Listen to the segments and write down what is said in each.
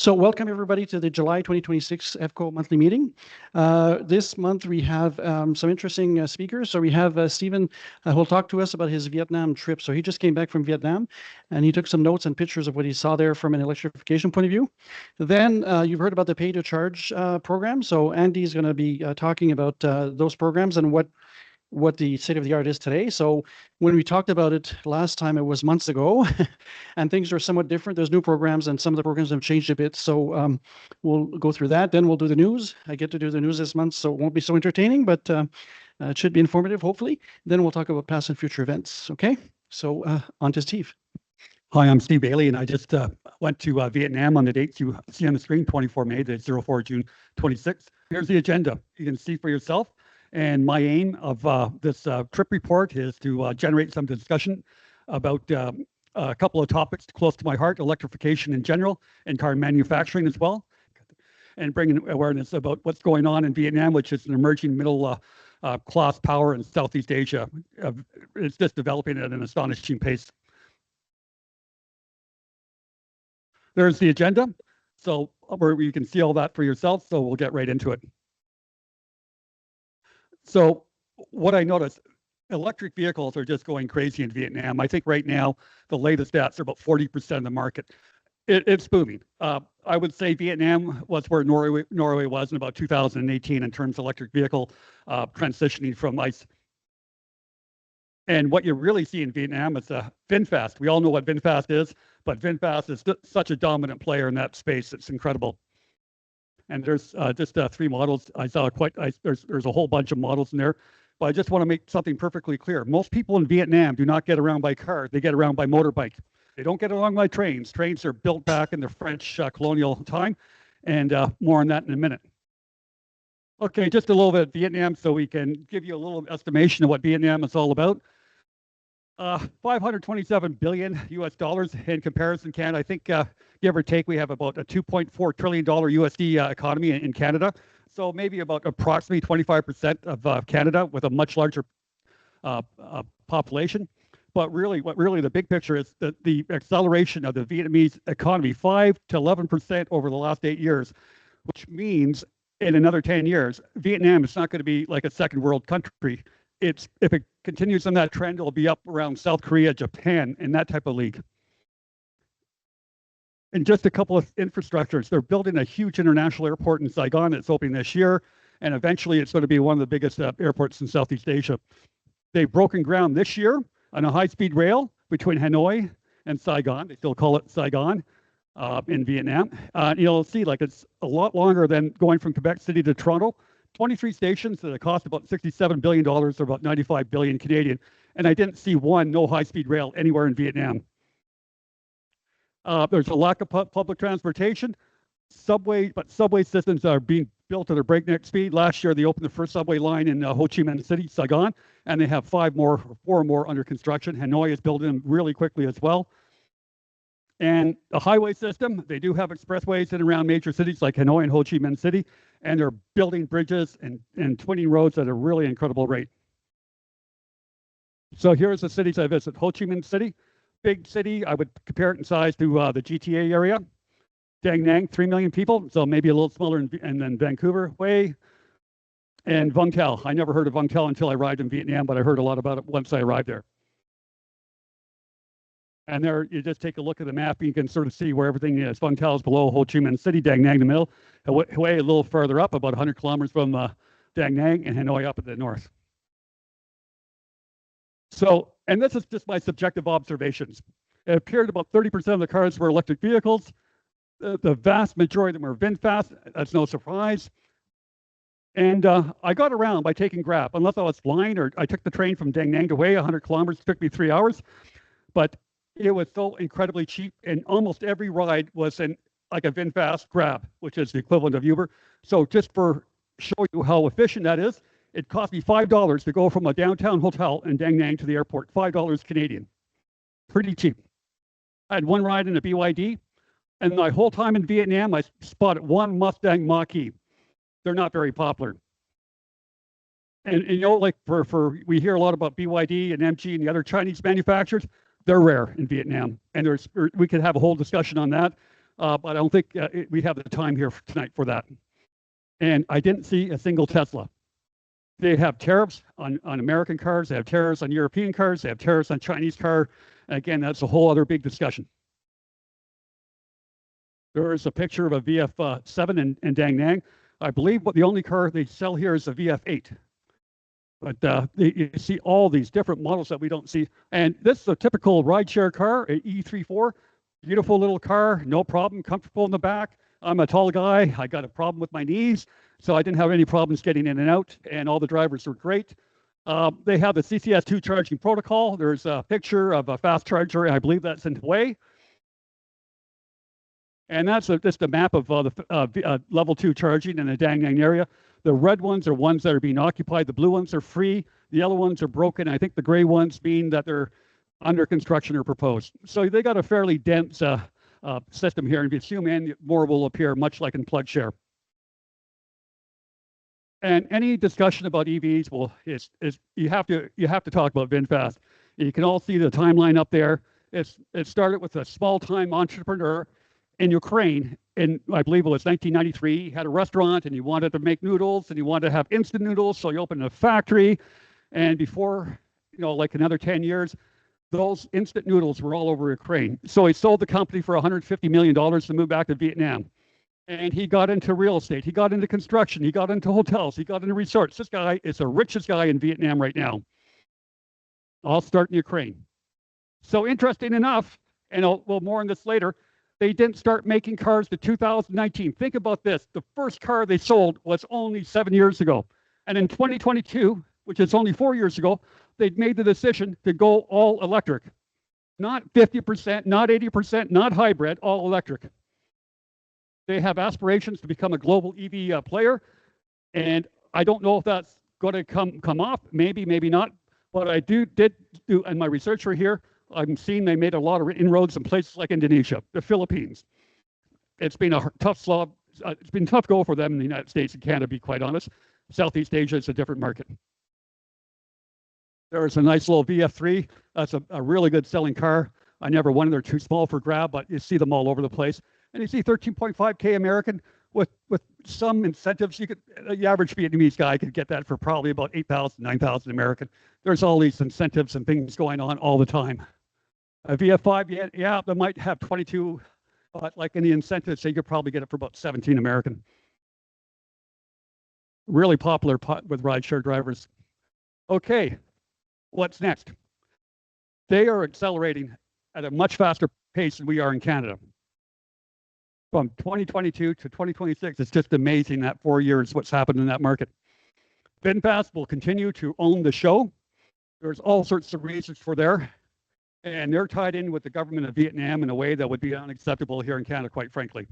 So welcome everybody to the July 2026 EVCO monthly meeting. This month we have some interesting speakers. So we have Stephen who will talk to us about his Vietnam trip. So he just came back from Vietnam and he took some notes and pictures of what he saw there from an electrification point of view. Then you've heard about the pay to charge program. So Andy's going to be talking about those programs and what the state of the art is today. So when we talked about it last time, it was months ago, and things are somewhat different. There's new programs, and some of the programs have changed a bit. So we'll go through that. Then we'll do the news. I get to do the news this month, so it won't be so entertaining, but it should be informative, hopefully. Then we'll talk about past and future events. Okay, so on to Steve. Hi, I'm Steve Bailey, and I just went to Vietnam on the dates you see on the screen, 24 May to 04 June 26. Here's the agenda. You can see for yourself. And my aim of this trip report is to generate some discussion about a couple of topics close to my heart, electrification in general, and car manufacturing as well, and bringing awareness about what's going on in Vietnam, which is an emerging middle class power in Southeast Asia. It's just developing at an astonishing pace. There's the agenda. So where you can see all that for yourself. So we'll get right into it. So what I noticed, electric vehicles are just going crazy in Vietnam. I think right now, the latest stats are about 40% of the market. It's booming. I would say Vietnam was where Norway was in about 2018 in terms of electric vehicle transitioning from ICE. And what you really see in Vietnam is VinFast. We all know what VinFast is, but VinFast is such a dominant player in that space. It's incredible. And there's just 3 models. I saw there's a whole bunch of models in there, but I just want to make something perfectly clear. Most people in Vietnam do not get around by car. They get around by motorbike. They don't get around by trains. Trains are built back in the French colonial time, and more on that in a minute. Okay, just a little bit of Vietnam so we can give you a little estimation of what Vietnam is all about. 527 billion US dollars in comparison. Canada, I think, give or take, we have about a $2.4 trillion USD economy in Canada. So maybe about approximately 25% of Canada with a much larger population. But really, what the big picture is that the acceleration of the Vietnamese economy, 5 to 11% over the last 8 years, which means in another 10 years, Vietnam is not going to be like a second world country. If it continues on that trend, it'll be up around South Korea, Japan, in that type of league. And just a couple of infrastructures. They're building a huge international airport in Saigon that's opening this year, and eventually it's going to be one of the biggest airports in Southeast Asia. They've broken ground this year on a high-speed rail between Hanoi and Saigon. They still call it Saigon in Vietnam. You'll see, like, it's a lot longer than going from Quebec City to Toronto. 23 stations that cost about $67 billion, or about 95 billion Canadian. And I didn't see no high-speed rail anywhere in Vietnam. There's a lack of public transportation. Subway systems are being built at a breakneck speed. Last year, they opened the first subway line in Ho Chi Minh City, Saigon, and they have 4 more under construction. Hanoi is building them really quickly as well. And the highway system, they do have expressways in and around major cities like Hanoi and Ho Chi Minh City, and they're building bridges and twinning roads at a really incredible rate. So here's the cities I visit. Ho Chi Minh City, big city. I would compare it in size to the GTA area. Da Nang, 3 million people, so maybe a little smaller than Vancouver way. And Vung Tau. I never heard of Vung Tau until I arrived in Vietnam, but I heard a lot about it once I arrived there. And there, you just take a look at the map, and you can sort of see where everything is. Vung Tau is below Ho Chi Minh City, Da Nang in the middle, Hue a little further up, about 100 kilometers from Da Nang, and Hanoi up at the north. So, and this is just my subjective observations. It appeared about 30% of the cars were electric vehicles. The vast majority of them were VinFast. That's no surprise. And I got around by taking Grab, unless I was flying or I took the train from Da Nang to Hue, 100 kilometers, it took me 3 hours. But it was so incredibly cheap, and almost every ride was in like a VinFast Grab, which is the equivalent of Uber. So just for show you how efficient that is, it cost me $5 to go from a downtown hotel in Da Nang to the airport, $5 Canadian. Pretty cheap. I had one ride in a BYD, and my whole time in Vietnam, I spotted one Mustang Mach-E. They're not very popular. And you know, like we hear a lot about BYD and MG and the other Chinese manufacturers. They're rare in Vietnam, and we could have a whole discussion on that. but I don't think we have the time here tonight for that. And I didn't see a single Tesla. They have tariffs on American cars. They have tariffs on European cars. They have tariffs on Chinese cars. And again, that's a whole other big discussion. There is a picture of a VF7 in Da Nang. I believe the only car they sell here is a VF8. But you see all these different models that we don't see. And this is a typical rideshare car, an E34. Beautiful little car, no problem, comfortable in the back. I'm a tall guy. I got a problem with my knees, so I didn't have any problems getting in and out, and all the drivers were great. They have the CCS2 charging protocol. There's a picture of a fast charger, and I believe that's in Hawaii. And that's just a map of the level 2 charging in the Da Nang area. The red ones are ones that are being occupied. The blue ones are free. The yellow ones are broken. I think the gray ones mean that they're under construction or proposed. So they got a fairly dense system here. And if you zoom in, more will appear, much like in PlugShare. And any discussion about EVs, well, you have to talk about VinFast. You can all see the timeline up there. It started with a small-time entrepreneur in Ukraine, and I believe it was 1993. He had a restaurant, and he wanted to make noodles, and he wanted to have instant noodles, so he opened a factory. And before, like another 10 years, those instant noodles were all over Ukraine. So he sold the company for $150 million to move back to Vietnam. And he got into real estate. He got into construction. He got into hotels. He got into resorts. This guy is the richest guy in Vietnam right now. I'll start in Ukraine. So interesting enough, and we'll more on this later, they didn't start making cars to 2019. Think about this. The first car they sold was only 7 years ago. And in 2022, which is only 4 years ago, they'd made the decision to go all electric. Not 50%, not 80%, not hybrid, all electric. They have aspirations to become a global EV player. And I don't know if that's going to come off. Maybe, maybe not. But I did do, in my research right here, I'm seeing they made a lot of inroads in places like Indonesia, the Philippines. It's been a tough slog. It's been tough go for them in the United States and Canada, to be quite honest. Southeast Asia is a different market. There's a nice little VF3. That's a really good selling car. I never wanted. They're too small for grab, but you see them all over the place. And you see 13.5K American with some incentives. The average Vietnamese guy could get that for probably about 8,000, 9,000 American. There's all these incentives and things going on all the time. A VF5, yeah, they might have 22, but like in the incentives, they could probably get it for about 17 American. Really popular with rideshare drivers. Okay, what's next? They are accelerating at a much faster pace than we are in Canada. From 2022 to 2026, it's just amazing that 4 years what's happened in that market. VinFast will continue to own the show. There's all sorts of reasons for there. And they're tied in with the government of Vietnam in a way that would be unacceptable here in Canada, quite frankly.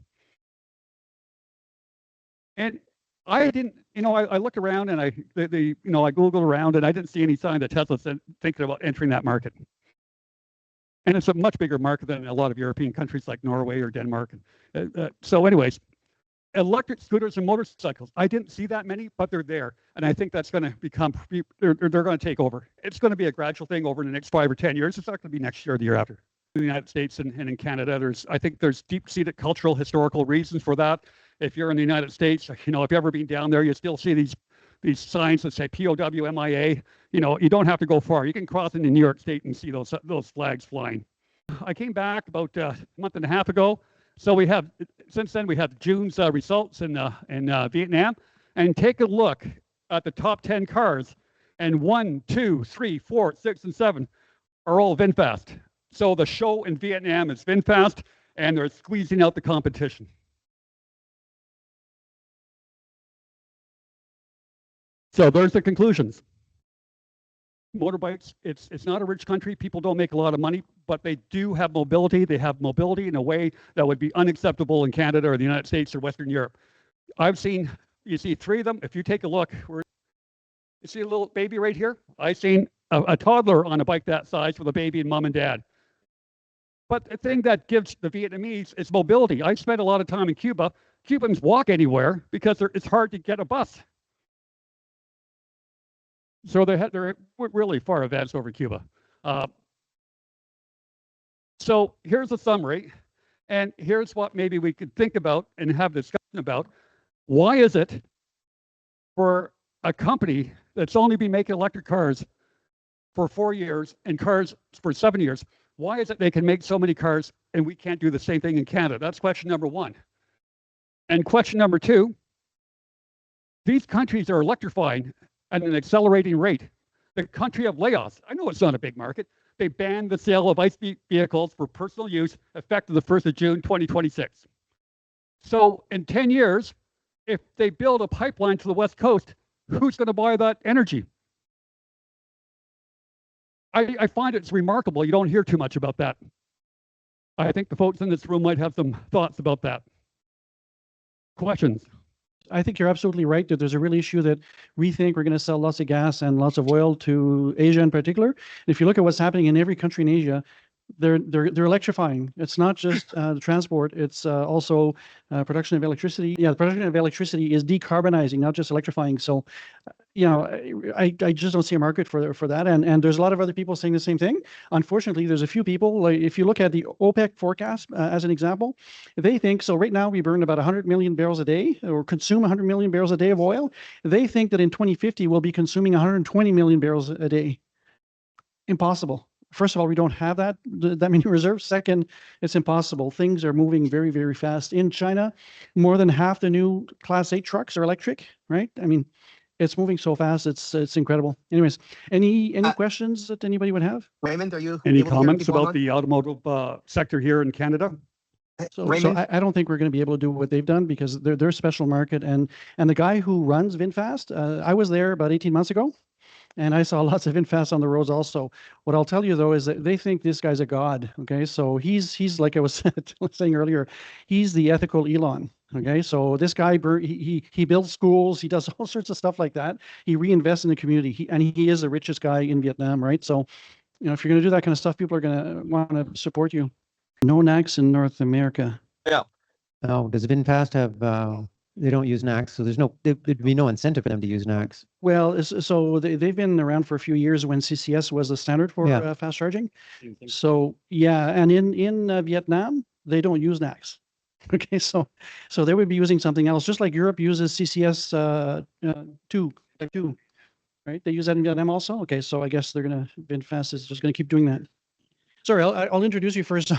And I didn't, I looked around and I Googled around and I didn't see any sign that Tesla's thinking about entering that market. And it's a much bigger market than a lot of European countries like Norway or Denmark. So anyways, electric scooters and motorcycles. I didn't see that many, but they're there. And I think that's going to become, they're going to take over. It's going to be a gradual thing over the next 5 or 10 years. It's not going to be next year or the year after. In the United States and in Canada, I think there's deep-seated cultural, historical reasons for that. If you're in the United States, if you've ever been down there, you still see these signs that say POW, MIA. You don't have to go far. You can cross into New York State and see those flags flying. I came back about a month and a half ago. So since then we have June's results in Vietnam, and take a look at the top 10 cars, and 1, 2, 3, 4, 6, and 7 are all VinFast. So the show in Vietnam is VinFast, and they're squeezing out the competition. So there's the conclusions. Motorbikes, it's not a rich country. People don't make a lot of money, but they do have mobility. They have mobility in a way that would be unacceptable in Canada or the United States or Western Europe. You see 3 of them. If you take a look, you see a little baby right here? I've seen a toddler on a bike that size with a baby and mom and dad. But the thing that gives the Vietnamese is mobility. I spent a lot of time in Cuba. Cubans walk anywhere because it's hard to get a bus. So they're really far advanced over Cuba. So here's a summary. And here's what maybe we could think about and have a discussion about. Why is it for a company that's only been making electric cars for 4 years and cars for 7 years, why is it they can make so many cars and we can't do the same thing in Canada? That's question number one. And question number two, these countries are electrifying at an accelerating rate. The country of Laos, I know it's not a big market, they banned the sale of ICE vehicles for personal use effective the 1st of June, 2026. So in 10 years, if they build a pipeline to the West Coast, who's going to buy that energy? I find it's remarkable. You don't hear too much about that. I think the folks in this room might have some thoughts about that. Questions? I think you're absolutely right that there's a real issue that we think we're going to sell lots of gas and lots of oil to Asia in particular. And if you look at what's happening in every country in Asia, they're electrifying. It's not just the transport; it's also production of electricity. Yeah, the production of electricity is decarbonizing, not just electrifying. So, you know, I just don't see a market for that. And there's a lot of other people saying the same thing. Unfortunately, there's a few people. Like if you look at the OPEC forecast as an example, they think so. Right now, we burn about 100 million barrels a day, or consume 100 million barrels a day of oil. They think that in 2050 we'll be consuming 120 million barrels a day. Impossible. First of all, we don't have that many reserves. Second, it's impossible. Things are moving very, very fast. In China, more than half the new Class 8 trucks are electric, right? I mean, it's moving so fast. It's incredible. Anyways, any questions that anybody would have? Raymond, are you Any able to hear comments people about on? the automotive sector here in Canada? So Raymond? I don't think we're going to be able to do what they've done because they're a special market. And the guy who runs VinFast, I was there about 18 months ago. And I saw lots of VinFast on the roads also. What I'll tell you, though, is that they think this guy's a god, okay? So he's like I was saying earlier, he's the ethical Elon, okay? So this guy, he builds schools, he does all sorts of stuff like that. He reinvests in the community, and he is the richest guy in Vietnam, right? So, you know, if you're going to do that kind of stuff, people are going to want to support you. No NACs in North America. Yeah. Oh, does VinFast have, they don't use NACs, so there'd be no incentive for them to use NACs. Well, so they've been around for a few years when CCS was the standard for Yeah. fast charging. So yeah, and in Vietnam, they don't use NACs. Okay, so they would be using something else, just like Europe uses CCS 2, right? They use that in Vietnam also. Okay, so I guess VinFast is just gonna keep doing that. Sorry, I'll introduce you first.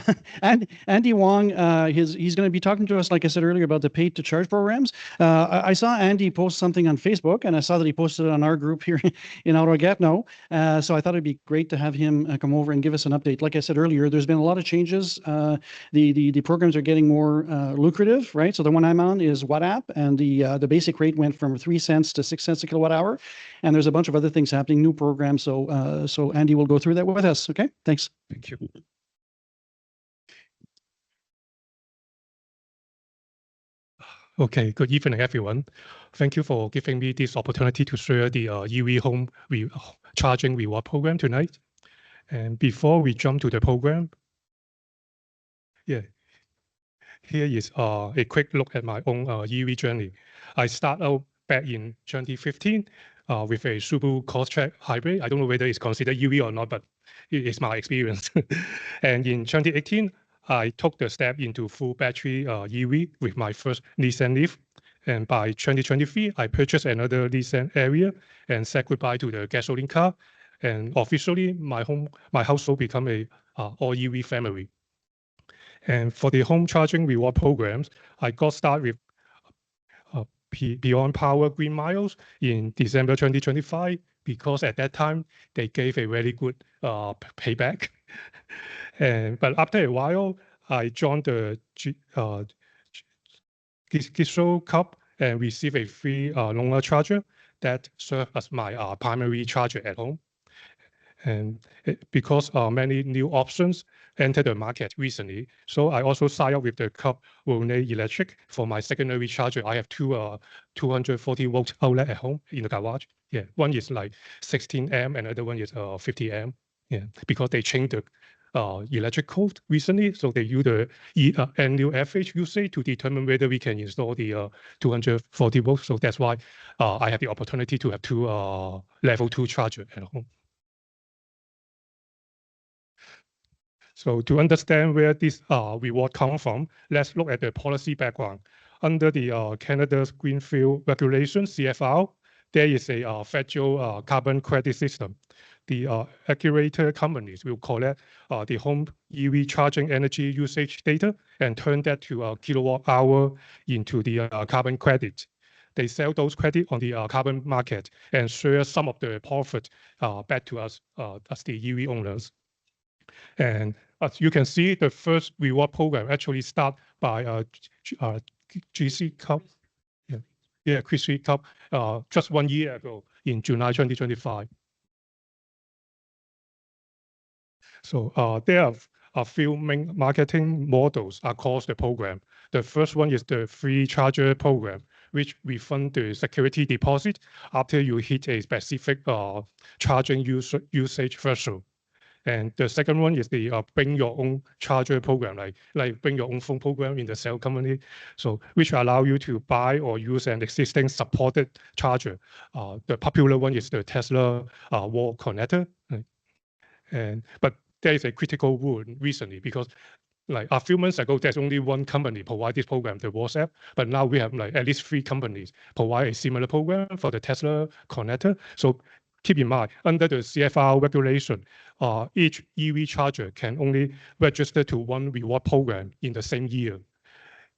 And Andy Wong, he's going to be talking to us, like I said earlier, about the paid to charge programs. I saw Andy post something on Facebook, and I saw that he posted it on our group here in Ottawa Gatineau. So I thought it'd be great to have him come over and give us an update. Like I said earlier, there's been a lot of changes. The programs are getting more lucrative, right? So the one I'm on is WhatsApp, and the basic rate went from 3 cents to 6 cents a kilowatt hour. And there's a bunch of other things happening, new programs. So Andy will go through that with us. Okay, thanks. Thank you. Okay, good evening, everyone. Thank you for giving me this opportunity to share the EV home charging reward program tonight. And before we jump to the program, here is a quick look at my own EV journey. I started out back in 2015 with a Subaru Crosstrek hybrid. I don't know whether it's considered EV or not, but it's my experience. And in 2018, I took the step into full battery EV with my first Nissan Leaf. And by 2023, I purchased another Nissan Ariya and said goodbye to the gasoline car. And officially, my household become a all EV family. And for the home charging reward programs, I got started with Beyond Power Green Miles in December 2025, because at that time, they gave a very good payback. But after a while, I joined the Gistro Cup and received a free longer charger that served as my primary charger at home. And because many new options entered the market recently, so I also signed up with the Cup Rhone Electric for my secondary charger. I have two 240-volt outlet at home in the garage. Yeah, one is like 16 amp, and another one is 50 amp. Yeah, because they changed the electric code recently, so they use the annual average usage to determine whether we can install the 240 volts. So that's why I have the opportunity to have two level 2 charger at home. So to understand where this reward comes from, let's look at the policy background. Under the Canada's Greenfield Regulation, CFR, there is a federal carbon credit system. The aggregator companies will collect the home EV charging energy usage data and turn that to a kilowatt hour into the carbon credit. They sell those credits on the carbon market and share some of the profit back to us as the EV owners. And as you can see, the first reward program actually start by GC Cup. Yeah, GC Cup just 1 year ago in July 2025. So there are a few main marketing models across the program. The first one is the free charger program, which refund the security deposit after you hit a specific charging usage threshold. And the second one is the bring your own charger program, like bring your own phone program in the cell company, so which allow you to buy or use an existing supported charger. The popular one is the Tesla wall connector. But there is a critical rule recently because like a few months ago, there's only one company provide this program, the WhatsApp. But now we have like at least 3 companies provide a similar program for the Tesla connector. So keep in mind, under the CFR regulation, each EV charger can only register to one reward program in the same year.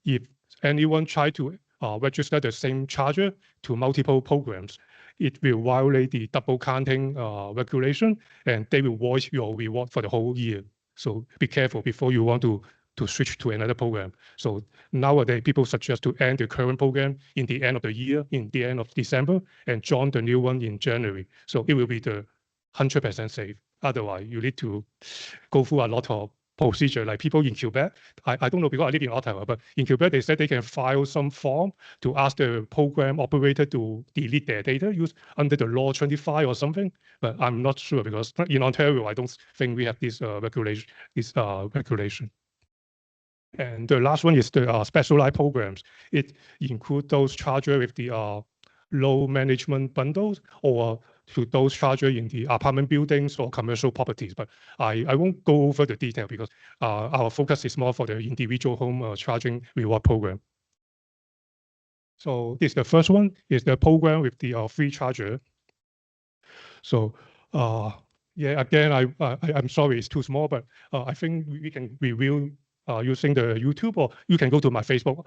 If anyone try to register the same charger to multiple programs, it will violate the double counting regulation, and they will void your reward for the whole year. So be careful before you want to switch to another program. So nowadays, people suggest to end the current program in the end of the year, in the end of December, and join the new one in January. So it will be the 100% safe. Otherwise, you need to go through a lot of procedure. Like people in Quebec, I don't know because I live in Ottawa, but in Quebec, they said they can file some form to ask the program operator to delete their data used under the law 25 or something. But I'm not sure because in Ontario, I don't think we have this regulation. And the last one is the specialized programs. It includes those chargers with the low management bundles or to those chargers in the apartment buildings or commercial properties. But I won't go over the detail because our focus is more for the individual home charging reward program. So this the first one is the program with the free charger. So yeah, again, I'm sorry, it's too small, but I think we can review using the YouTube, or you can go to my Facebook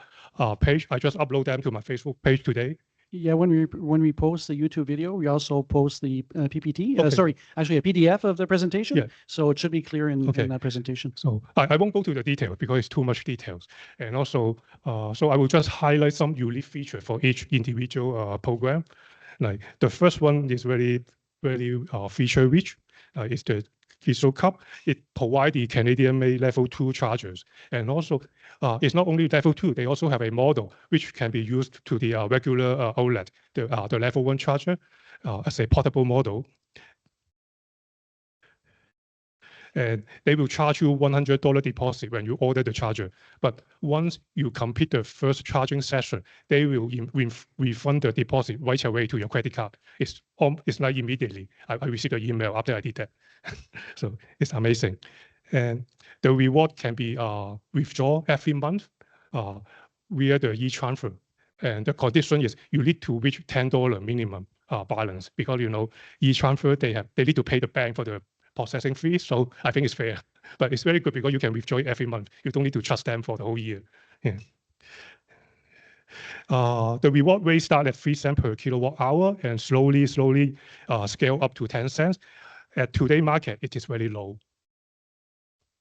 page. I just upload them to my Facebook page today. Yeah, when we post the YouTube video, we also post the PPT. Okay. Sorry, actually a PDF of the presentation. Yeah. So it should be clear in Okay. that presentation. So I won't go to the detail because it's too much details. And also, so I will just highlight some unique features for each individual program. Like the first one is very feature rich. It's the EVCO Cup. It provides the Canadian-made level 2 chargers. And also, it's not only level 2, they also have a model which can be used to the regular outlet, the level 1 charger as a portable model. And they will charge you $100 deposit when you order the charger. But once you complete the first charging session, they will refund the deposit right away to your credit card. It's like immediately. I received an email after I did that. So it's amazing. And the reward can be withdrawn every month via the e-transfer. And the condition is you need to reach $10 minimum balance because, you know, e-transfer, they need to pay the bank for the processing fee. So I think it's fair, but it's very good because you can withdraw it every month. You don't need to trust them for the whole year. Yeah. The reward rate starts at 3 cents per kilowatt hour and slowly scale up to 10 cents. At today's market, it is very low.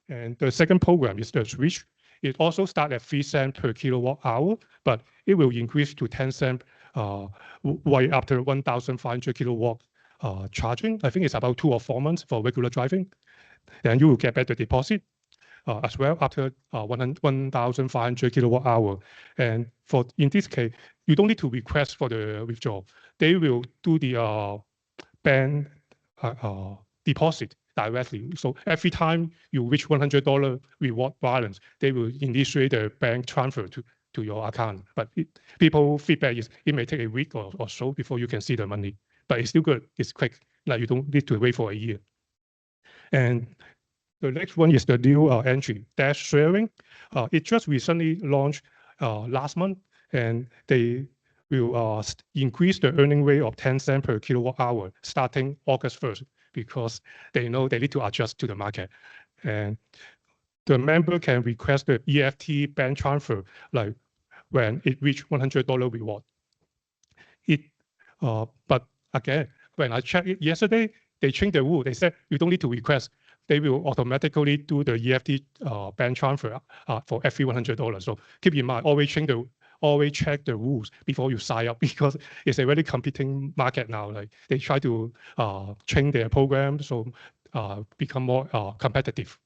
And the second program is the switch. It also starts at 3 cents per kilowatt hour, but it will increase to 10 cents right after 1,500 kilowatt charging. I think it's about 2 or 4 months for regular driving. Then you will get back the deposit as well after 1,500 kilowatt hour. And in this case, you don't need to request for the withdrawal. They will do the bank deposit directly. So every time you reach $100 reward balance, they will initiate the bank transfer to your account. But people feedback is it may take a week or so before you can see the money. But it's still good. It's quick. Like you don't need to wait for a year. And The next one is the new entry, Dash Sharing. It just recently launched last month, and they will increase the earning rate of 10 cents per kilowatt hour starting August 1st, because they know they need to adjust to the market. And the member can request the EFT bank transfer, like when it reach $100 reward. But again, when I checked it yesterday, they changed the rule. They said you don't need to request. They will automatically do the EFT bank transfer for every $100. So keep in mind, always check the rules before you sign up, because it's a very competing market now. Like they try to change their program so become more competitive.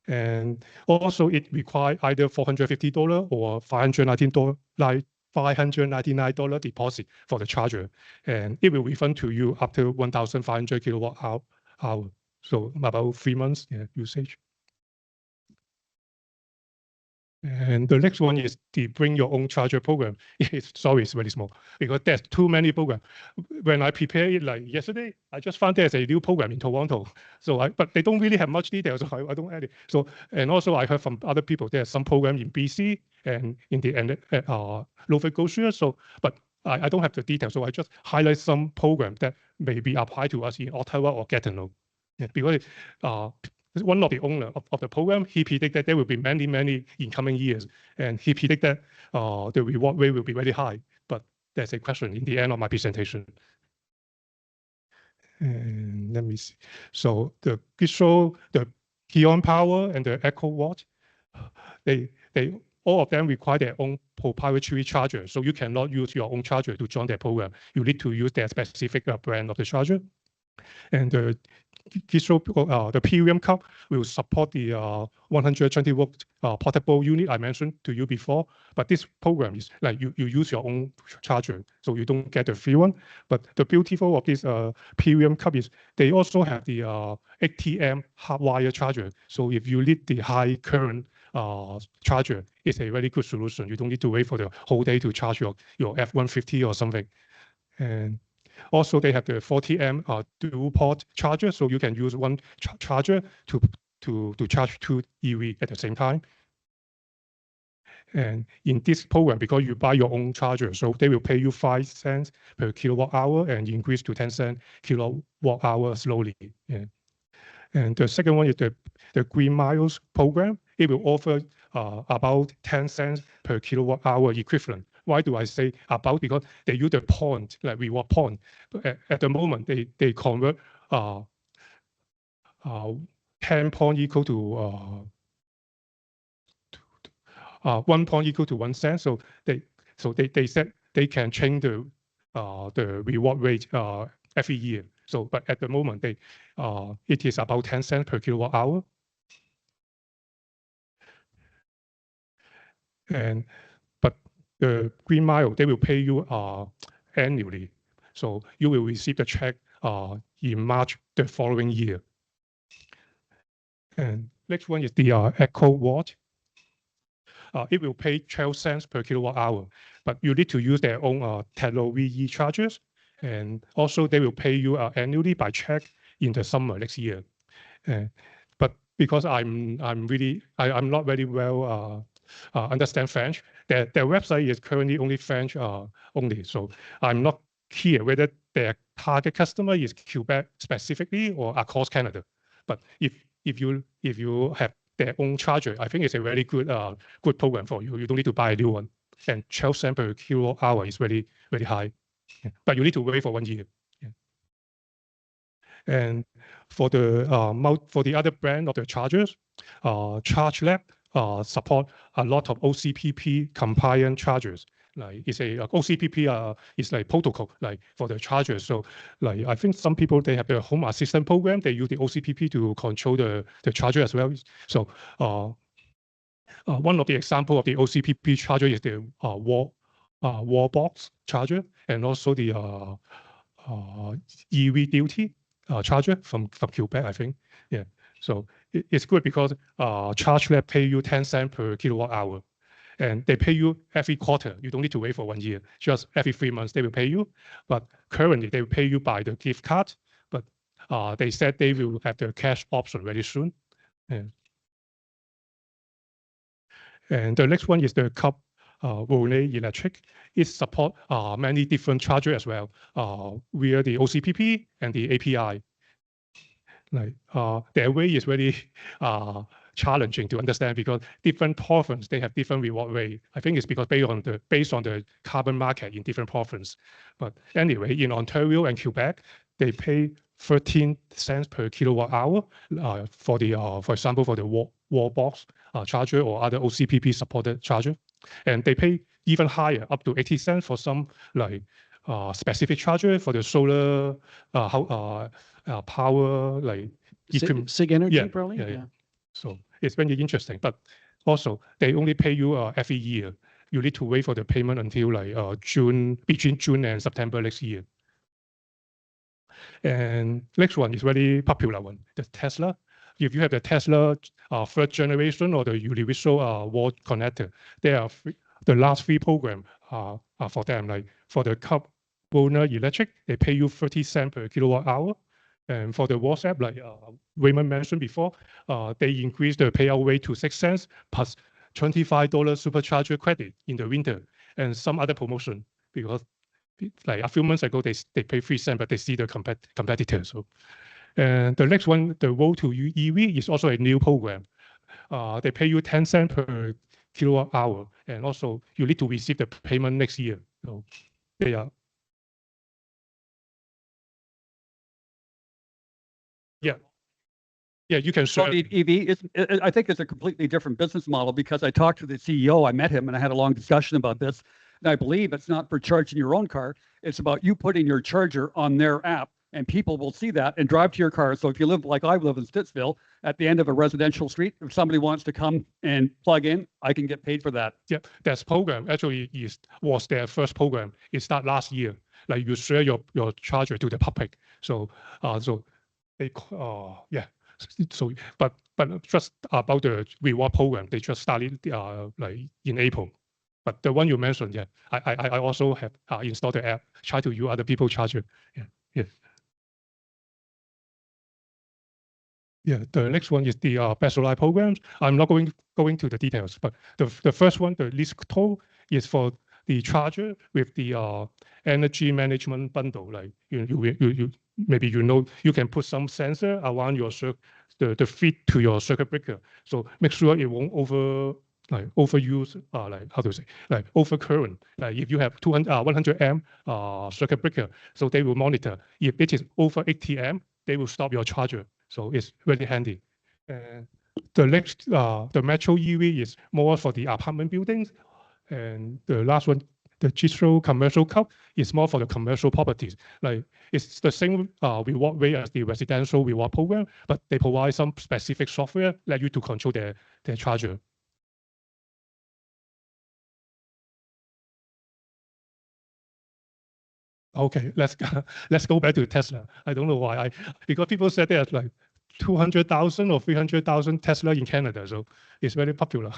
And also it requires either $450 or $599 deposit for the charger, and it will refund to you up to 1,500 kilowatt hour. So about 3 months usage. And the next one is the bring your own charger program. It's very small because there's too many programs. When I prepared it like yesterday, I just found there's a new program in Toronto. So but they don't really have much details, so I don't add it. So, and also I heard from other people, there's some program in BC and in the Nova Scotia. So, but I don't have the details. So I just highlight some program that may be applied to us in Ottawa or Gatineau. Because one of the owner of the program, he predicted that there will be many in coming years. And he predicted that the reward rate will be very high. But there's a question in the end of my presentation. And let me see. So the Gistro, the Kion Power, and the Echo Watt, they all of them require their own proprietary charger. So you cannot use your own charger to join their program. You need to use their specific brand of the charger. And the Gistro, the Premium Cup will support the 120-volt portable unit I mentioned to you before. But this program is like you use your own charger, so you don't get the free one. But the beautiful of this Premium Cup is they also have the 8 hardwire charger. So if you need the high current charger, it's a very good solution. You don't need to wait for the whole day to charge your F-150 or something. And also, they have the 40 dual port charger, so you can use one charger to charge 2 EV at the same time. And in this program, because you buy your own charger, so they will pay you 5 cents per kilowatt hour and increase to 10 cents kilowatt hour slowly. Yeah. And the second one is the Green Miles program. It will offer about 10 cents per kilowatt hour equivalent. Why do I say about? Because they use the point, like reward point. At the moment, they convert 10 point equal to 1 point equal to 1 cent. So they said they can change the reward rate every year. So, but at the moment, it is about 10 cents per kilowatt hour. But the Green Mile, they will pay you annually. So you will receive the check in March the following year. And next one is the Echo Watt. It will pay 12 cents per kilowatt hour, but you need to use their own Telo VE chargers. And also they will pay you annually by check in the summer next year. But because I'm not very well understand French, their website is currently only French only. So I'm not clear whether their target customer is Quebec specifically or across Canada. But if you have their own charger, I think it's a very good program for you. You don't need to buy a new one. And 12 cents per kilowatt hour is very high. Yeah. But you need to wait for 1 year. Yeah. And for the other brand of the chargers, ChargeLab support a lot of OCPP compliant chargers. Like it's a OCPP is like protocol like for the chargers. So like I think some people they have their home assistant program. They use the OCPP to control the charger as well. So one of the example of the OCPP charger is the wall box charger, and also the EV Duty charger from Quebec, I think. Yeah. So it's good because ChargeLab pay you 10 cents per kilowatt hour, and they pay you every quarter. You don't need to wait for 1 year. Just every 3 months they will pay you. But currently they will pay you by the gift card. But they said they will have the cash option very soon. And the next one is the Cup Volney Electric. It support many different chargers as well via the OCPP and the API. Like their way is very challenging to understand because different provinces they have different reward rate. I think it's because based on the carbon market in different provinces. But anyway, in Ontario and Quebec, they pay 13 cents per kilowatt hour for the for example for the wall box charger or other OCPP supported charger, and they pay even higher, up to 80 cents for some like specific charger for the solar power like SIG Energy, yeah, probably. yeah. So it's very interesting, but also they only pay you every year. You need to wait for the payment until like between June and September next year. And next one is very popular one, the Tesla. If you have the Tesla third generation or the universal wall connector, they are the last three program are for them. Like for the Cup Volney Electric, they pay you 30 cents per kilowatt hour. And for the WhatsApp, like Raymond mentioned before, they increased the payout rate to 6 cents plus $25 supercharger credit in the winter and some other promotion because like a few months ago they pay 3 cents, but they see the competitors. So, and the next one, the Road to EV is also a new program. They pay you 10 cents per kilowatt hour, and also you need to receive the payment next year. So they are. Yeah. Yeah, you can So the EV, I think it's a completely different business model because I talked to the CEO, I met him and I had a long discussion about this. And I believe it's not for charging your own car. It's about you putting your charger on their app and people will see that and drive to your car. So if you live like I live in Stittsville at the end of a residential street, if somebody wants to come and plug in, I can get paid for that. Yeah, that program actually was their first program. It started last year. Like you share your charger to the public. So so they yeah. So, but just about the reward program, they just started like in April. But the one you mentioned, yeah, I also have installed the app, try to use other people's charger. Yeah, yeah. Yeah, the next one is the specialized programs. I'm not going to the details, but the first one, the EVCO, is for the charger with the energy management bundle. Like you maybe you know you can put some sensor around your the feed to your circuit breaker, so make sure it won't overuse like how to say like overcurrent. Like if you have 100 amp circuit breaker, so they will monitor. If it is over 80 amp, they will stop your charger. So it's really handy. The next, the Metro EV is more for the apartment buildings, and the last one, the Gistro Commercial Cup, is more for the commercial properties. Like it's the same reward rate as the residential reward program, but they provide some specific software let you to control their charger. Okay, let's go back to Tesla. I don't know why because people said there's like 200,000 or 300,000 Tesla in Canada, so it's very popular.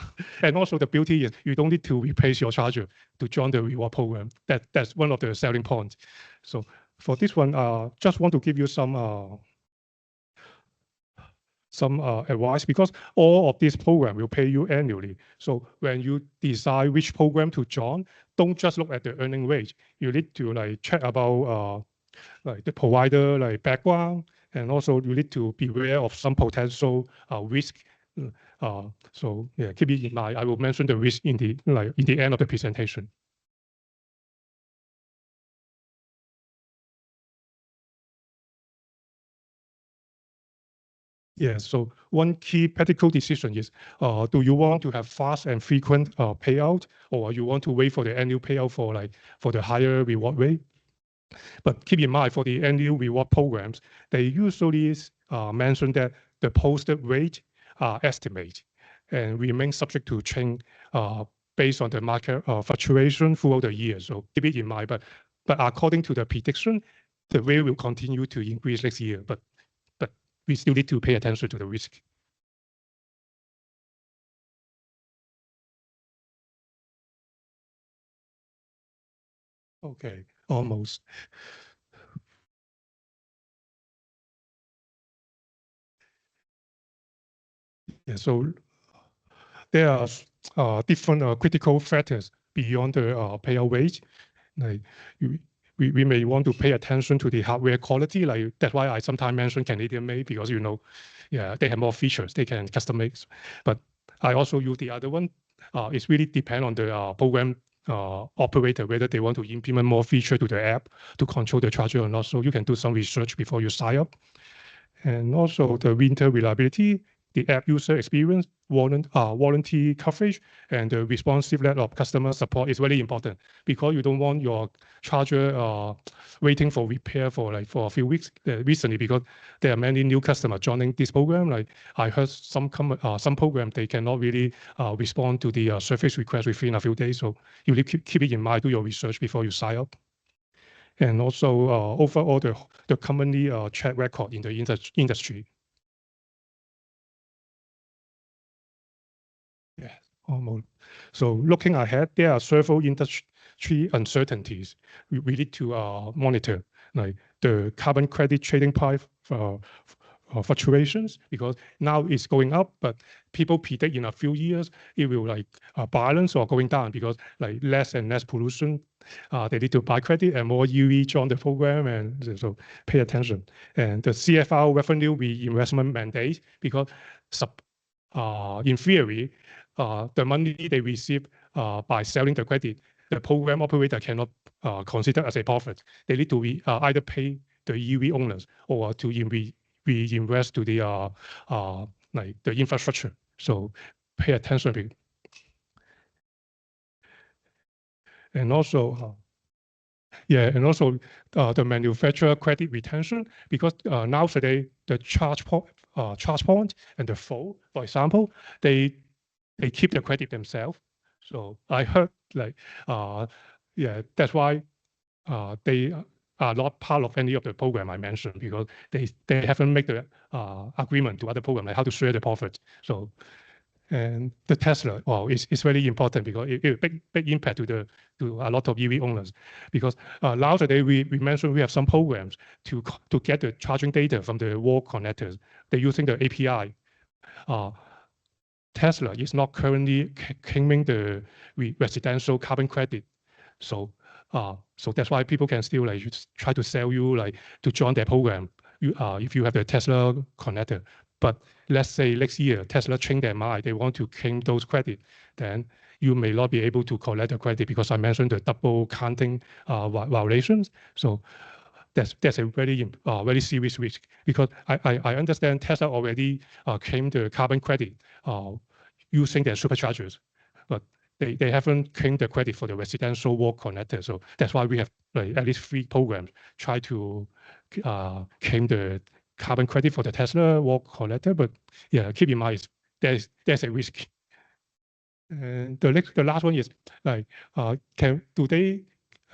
And also the beauty is you don't need to replace your charger to join the reward program. That's one of the selling points. So for this one, just want to give you some advice because all of this program will pay you annually. So when you decide which program to join, don't just look at the earning rate. You need to like check about like the provider like background, and also you need to be aware of some potential risk. So yeah, keep it in mind. I will mention the risk in the end of the presentation. Yeah, so one key practical decision is, do you want to have fast and frequent payout, or you want to wait for the annual payout for the higher reward rate? But keep in mind, for the annual reward programs, they usually mention that the posted rate estimate and remain subject to change based on the market fluctuation throughout the year. So keep it in mind. But according to the prediction, the rate will continue to increase next year. But we still need to pay attention to the risk. Okay, almost. Yeah, so there are different critical factors beyond the payout rate. Like we may want to pay attention to the hardware quality. Like that's why I sometimes mention Canadian made, because yeah, they have more features they can customize. But I also use the other one. It's really depend on the program operator whether they want to implement more feature to the app to control the charger or not. So you can do some research before you sign up. And also the winter reliability, the app user experience, warranty coverage, and the responsive level of customer support is very important, because you don't want your charger waiting for repair for a few weeks. Recently, because there are many new customers joining this program. Like I heard some program they cannot really respond to the service request within a few days. So you need to keep it in mind, do your research before you sign up. And also overall the company track record in the industry. Yeah, almost. So looking ahead, there are several industry uncertainties we need to monitor, like the carbon credit trading price fluctuations, because now it's going up, but people predict in a few years it will balance or going down, because less and less pollution. They need to buy credit and more EV join the program, and so pay attention. And the CFR revenue reinvestment mandate, because in theory, the money they receive by selling the credit, the program operator cannot consider as a profit. They need to either pay the EV owners or to reinvest to the the infrastructure. So pay attention. And also, the manufacturer credit retention, because nowadays the charge point and the flow, for example, they keep the credit themselves. So I heard that's why they are not part of any of the program I mentioned, because they haven't made the agreement to other program like how to share the profit. So, and the Tesla, it's very important, because it big impact to a lot of EV owners, because nowadays we mentioned we have some programs to get the charging data from the wall connectors. They're using the API. Tesla is not currently claiming the residential carbon credit. So that's why people can still try to sell you to join their program if you have the Tesla connector. But let's say next year Tesla change their mind, they want to claim those credit, then you may not be able to collect the credit, because I mentioned the double counting violations. So that's a very serious risk, because I understand Tesla already claimed the carbon credit using their superchargers, but they haven't claimed the credit for the residential wall connector. So that's why we have at least 3 programs try to claim the carbon credit for the Tesla wall connector. But yeah, keep in mind there's a risk. And the last one is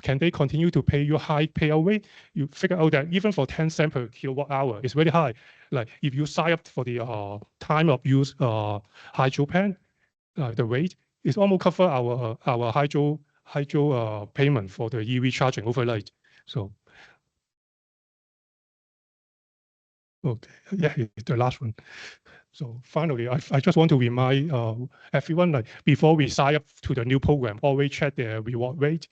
can they continue to pay you high payout rate? You figure out that even for 10 cents per kilowatt hour, it's very high. Like if you sign up for the time of use hydro plan, the rate is almost cover our hydro payment for the EV charging overnight. So okay, yeah, the last one. So finally, I just want to remind everyone, before we sign up to the new program, always check their reward rate,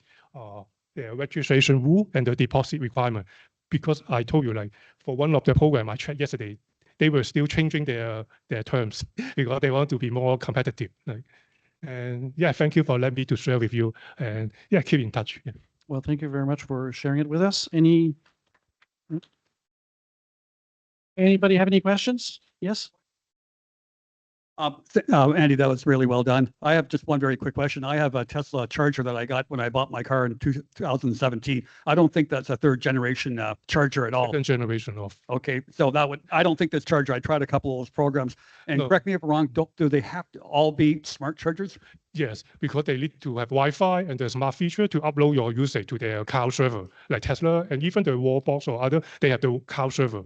their registration rule, and the deposit requirement. Because I told you, for one of the program I checked yesterday, they were still changing their terms because they want to be more competitive. And yeah, thank you for letting me to share with you. And yeah, keep in touch. Yeah. Well, thank you very much for sharing it with us. Anybody have any questions? Yes? Andy, that was really well done. I have just one very quick question. I have a Tesla charger that I got when I bought my car in 2017. I don't think that's a 3rd generation charger at all. 2nd generation of. Okay, so I don't think this charger. I tried a couple of those programs, and No. correct me if I'm wrong. Do they have to all be smart chargers? Yes, because they need to have Wi-Fi and the smart feature to upload your usage to their cloud server, like Tesla and even the Wallbox or other. They have the cloud server,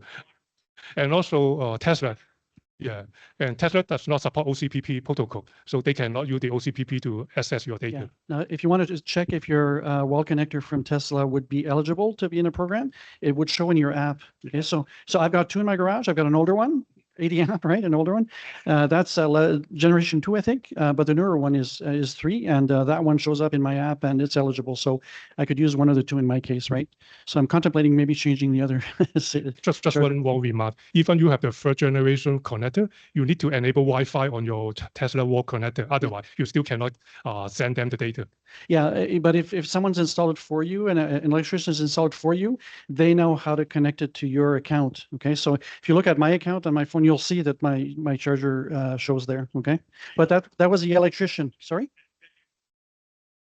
and also Tesla. Yeah, and Tesla does not support OCPP protocol, so they cannot use the OCPP to access your data. Yeah. Now, if you wanted to check if your wall connector from Tesla would be eligible to be in a program, it would show in your app. Okay, so I've got 2 in my garage. I've got an older one, 80 amp, right? An older one. That's generation 2, I think. But the newer one is 3, and that one shows up in my app and it's eligible. So I could use one of the two in my case, right? So I'm contemplating maybe changing the other. Just Sure. one more remark. Even you have the third generation connector, you need to enable Wi-Fi on your Tesla wall connector. Otherwise, you still cannot send them the data. Yeah, but if someone's installed it for you and an electrician has installed it for you, they know how to connect it to your account. Okay, so if you look at my account on my phone, you'll see that my charger shows there. Okay, but that was the electrician. Sorry.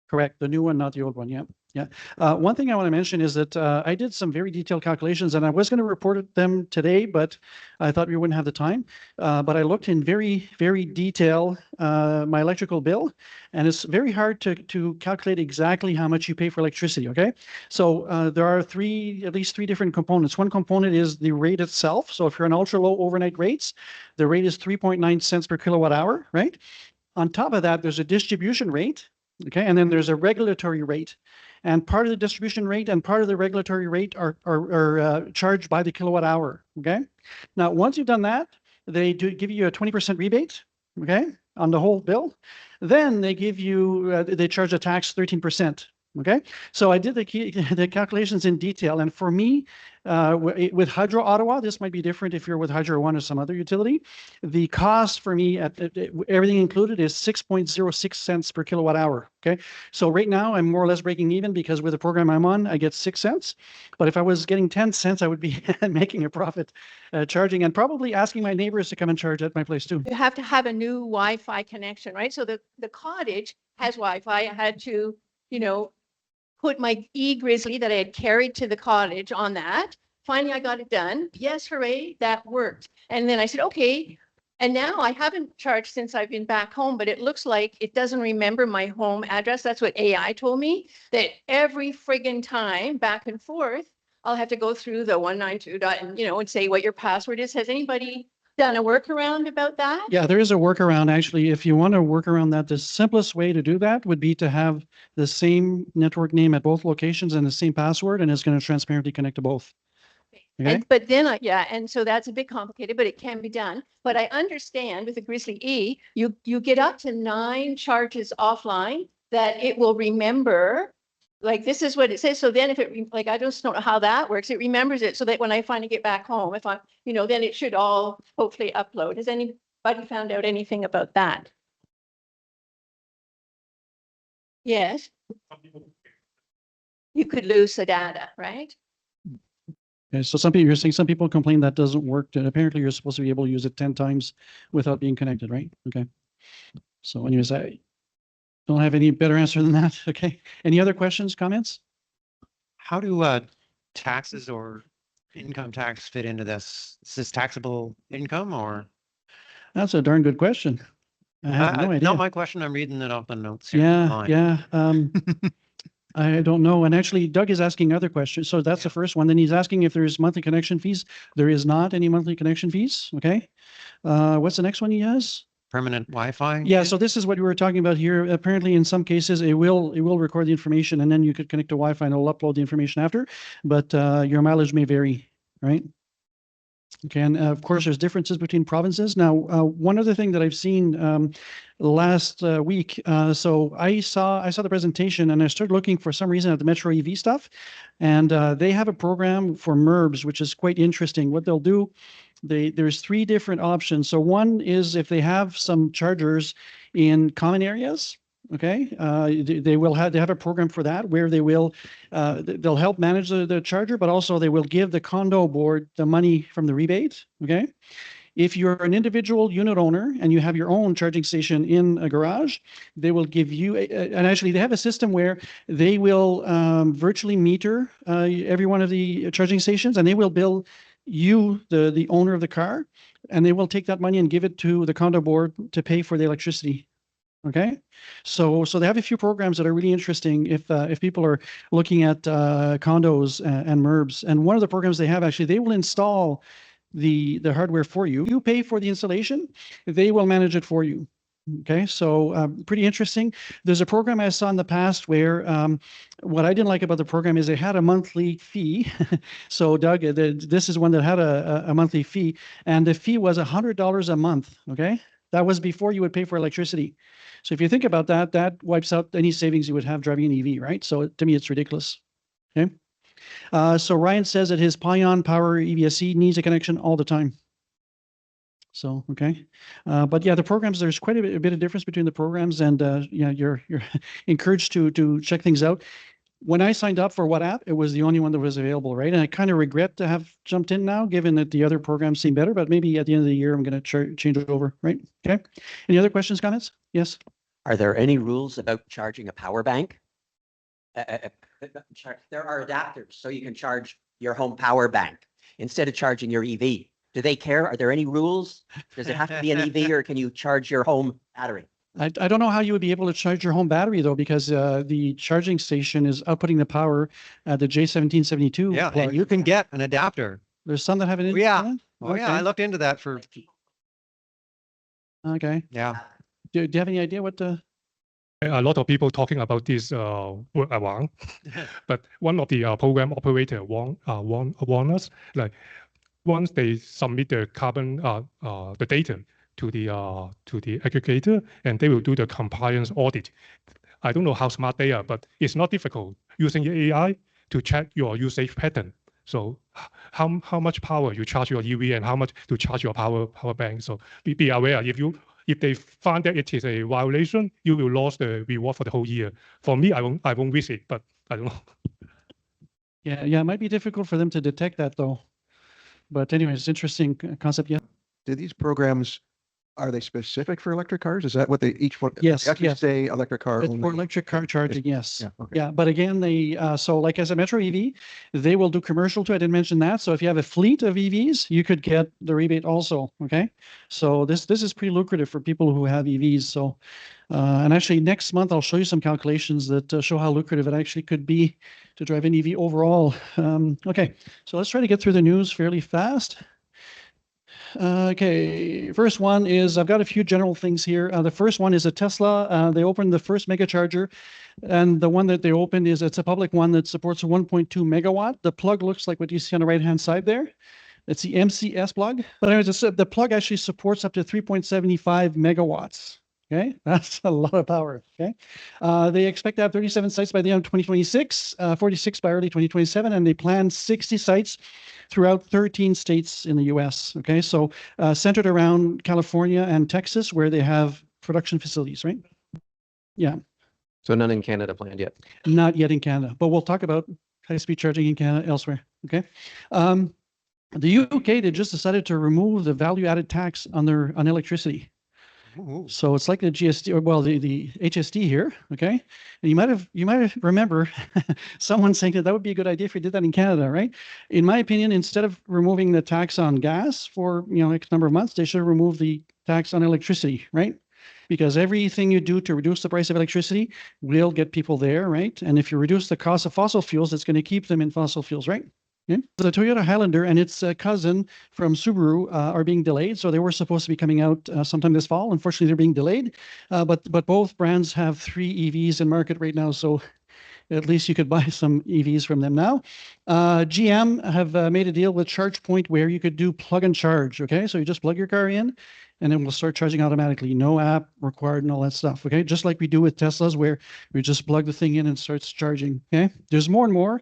Correct. The new one, not the old one. Yeah. Yeah. One thing I want to mention is that I did some very detailed calculations and I was going to report them today, but I thought we wouldn't have the time. But I looked in very, very detail my electrical bill, and it's very hard to calculate exactly how much you pay for electricity. Okay. So there are at least three different components. One component is the rate itself. So if you're on ultra low overnight rates, the rate is 3.9 cents per kilowatt hour, right? On top of that, there's a distribution rate. Okay, and then there's a regulatory rate, and part of the distribution rate and part of the regulatory rate are charged by the kilowatt hour. Okay, now once you've done that, they do give you a 20% rebate. Okay, on the whole bill. Then they give you they charge a tax 13%. Okay, so I did the calculations in detail, and for me, with Hydro Ottawa, this might be different if you're with Hydro One or some other utility. The cost for me at everything included is 6.06 cents per kilowatt hour. Okay, so right now I'm more or less breaking even because with the program I'm on, I get 6 cents. But if I was getting 10 cents, I would be making a profit charging and probably asking my neighbors to come and charge at my place too. You have to have a new Wi-Fi connection, right? So the cottage has Wi-Fi. I had to, put my e-Grizzly that I had carried to the cottage on that. Finally, I got it done. Yes, hooray, that worked. And then I said, okay. And now I haven't charged since I've been back home, but it looks like it doesn't remember my home address. That's what AI told me, that every friggin' time back and forth, I'll have to go through the 192 dot and say what your password is. Has anybody done a workaround about that? Yeah, there is a workaround. Actually, if you want to work around that, the simplest way to do that would be to have the same network name at both locations and the same password, and it's going to transparently connect to both. Okay. But then, and so that's a bit complicated, but it can be done. But I understand with the Grizzly E, you get up to 9 charges offline that it will remember. Like this is what it says. So then if it, I just don't know how that works. It remembers it so that when I finally get back home, if I'm, then it should all hopefully upload. Has anybody found out anything about that? Yes. You could lose the data, right? Okay, so you're saying some people complain that doesn't work. And apparently you're supposed to be able to use it 10 times without being connected, right? Okay. So anyways, I don't have any better answer than that. Okay. Any other questions, comments? How do taxes or income tax fit into this? Is this taxable income or? That's a darn good question. I have no idea. Not my question. I'm reading it off the notes here. Yeah. I don't know. And actually, Doug is asking other questions. So that's the first one. Then he's asking if there's monthly connection fees. There is not any monthly connection fees. Okay. What's the next one he has? Permanent Wi-Fi? Yeah, so this is what we were talking about here. Apparently, in some cases, it will record the information, and then you could connect to Wi-Fi and it'll upload the information after. But your mileage may vary, right? Okay, and of course, there's differences between provinces. Now, one other thing that I've seen last week, so I saw the presentation and I started looking for some reason at the Metro EV stuff, and they have a program for MURBs, which is quite interesting. What they'll do, there's 3 different options. So one is if they have some chargers in common areas. Okay, they have a program for that where they will they'll help manage the charger, but also they will give the condo board the money from the rebate. Okay, if you're an individual unit owner and you have your own charging station in a garage, they will give you and actually they have a system where they will virtually meter every one of the charging stations, and they will bill you, the owner of the car, and they will take that money and give it to the condo board to pay for the electricity. Okay, so they have a few programs that are really interesting if people are looking at condos and MURBs. And one of the programs they have, actually, they will install the hardware for you. You pay for the installation, they will manage it for you. Okay, so pretty interesting. There's a program I saw in the past where what I didn't like about the program is they had a monthly fee. So Doug, this is one that had a monthly fee, and the fee was $100 a month. Okay, that was before you would pay for electricity. So if you think about that, that wipes out any savings you would have driving an EV, right? So to me, it's ridiculous. Okay. So Ryan says that his Pion Power EVSE needs a connection all the time. So, okay. But yeah, the programs, there's quite a bit of difference between the programs, and yeah, you're encouraged to check things out. When I signed up for WhatsApp, it was the only one that was available, right? And I kind of regret to have jumped in now, given that the other programs seem better, but maybe at the end of the year, I'm going to change it over, right? Okay. Any other questions, comments? Yes. Are there any rules about charging a power bank? There are adapters, so you can charge your home power bank instead of charging your EV. Do they care? Are there any rules? Does it have to be an EV, or can you charge your home battery? I don't know how you would be able to charge your home battery though, because the charging station is outputting the power at the J1772. Yeah, plug. and you can get an adapter. There's some that have an. Yeah. Oh yeah, I Okay. looked into that for, Okay. yeah. Do you have any idea what the? A lot of people talking about this workaround, but one of the program operator warn us, like once they submit the carbon the data to the aggregator, and they will do the compliance audit. I don't know how smart they are, but it's not difficult using the AI to check your usage pattern. So how much power you charge your EV and how much to charge your power bank. So be aware, if they find that it is a violation, you will lose the reward for the whole year. For me, I won't risk it, but I don't know. Yeah, it might be difficult for them to detect that though. But anyways, it's interesting concept. Yeah. Do these programs, are they specific for electric cars? Is that what they each one? Yes, they actually yes. say electric car It's only? for electric car charging, yes. Yeah, okay. Yeah, but again, they so like as a Metro EV, they will do commercial too. I didn't mention that. So if you have a fleet of EVs, you could get the rebate also. Okay, so this is pretty lucrative for people who have EVs. So, and actually next month I'll show you some calculations that show how lucrative it actually could be to drive an EV overall. Okay, so let's try to get through the news fairly fast. Okay, first one is, I've got a few general things here. The first one is a Tesla. They opened the first mega charger, and the one that they opened it's a public one that supports a 1.2 megawatt. The plug looks like what you see on the right-hand side there. It's the MCS plug. But anyways, the plug actually supports up to 3.75 megawatts. Okay, that's a lot of power. Okay, they expect to have 37 sites by the end of 2026, 46 by early 2027, and they plan 60 sites throughout 13 states in the US. Okay, so centered around California and Texas, where they have production facilities, right? Yeah. So none in Canada planned yet. Not yet in Canada, but we'll talk about high-speed charging in Canada elsewhere. Okay. The UK, they just decided to remove the value-added tax on electricity. Ooh. So it's like the GST, or well, the HST here, okay? And you might have remember someone saying that would be a good idea if we did that in Canada, right? In my opinion, instead of removing the tax on gas for X number of months, they should remove the tax on electricity, right? Because everything you do to reduce the price of electricity will get people there, right? And if you reduce the cost of fossil fuels, it's going to keep them in fossil fuels, right? Yeah. The Toyota Highlander and its cousin from Subaru are being delayed. So they were supposed to be coming out sometime this fall. Unfortunately, they're being delayed. But both brands have 3 EVs in market right now. So at least you could buy some EVs from them now. GM have made a deal with ChargePoint where you could do plug and charge. Okay, so you just plug your car in and it will start charging automatically. No app required and all that stuff. Okay, just like we do with Teslas where we just plug the thing in and starts charging. Okay, there's more and more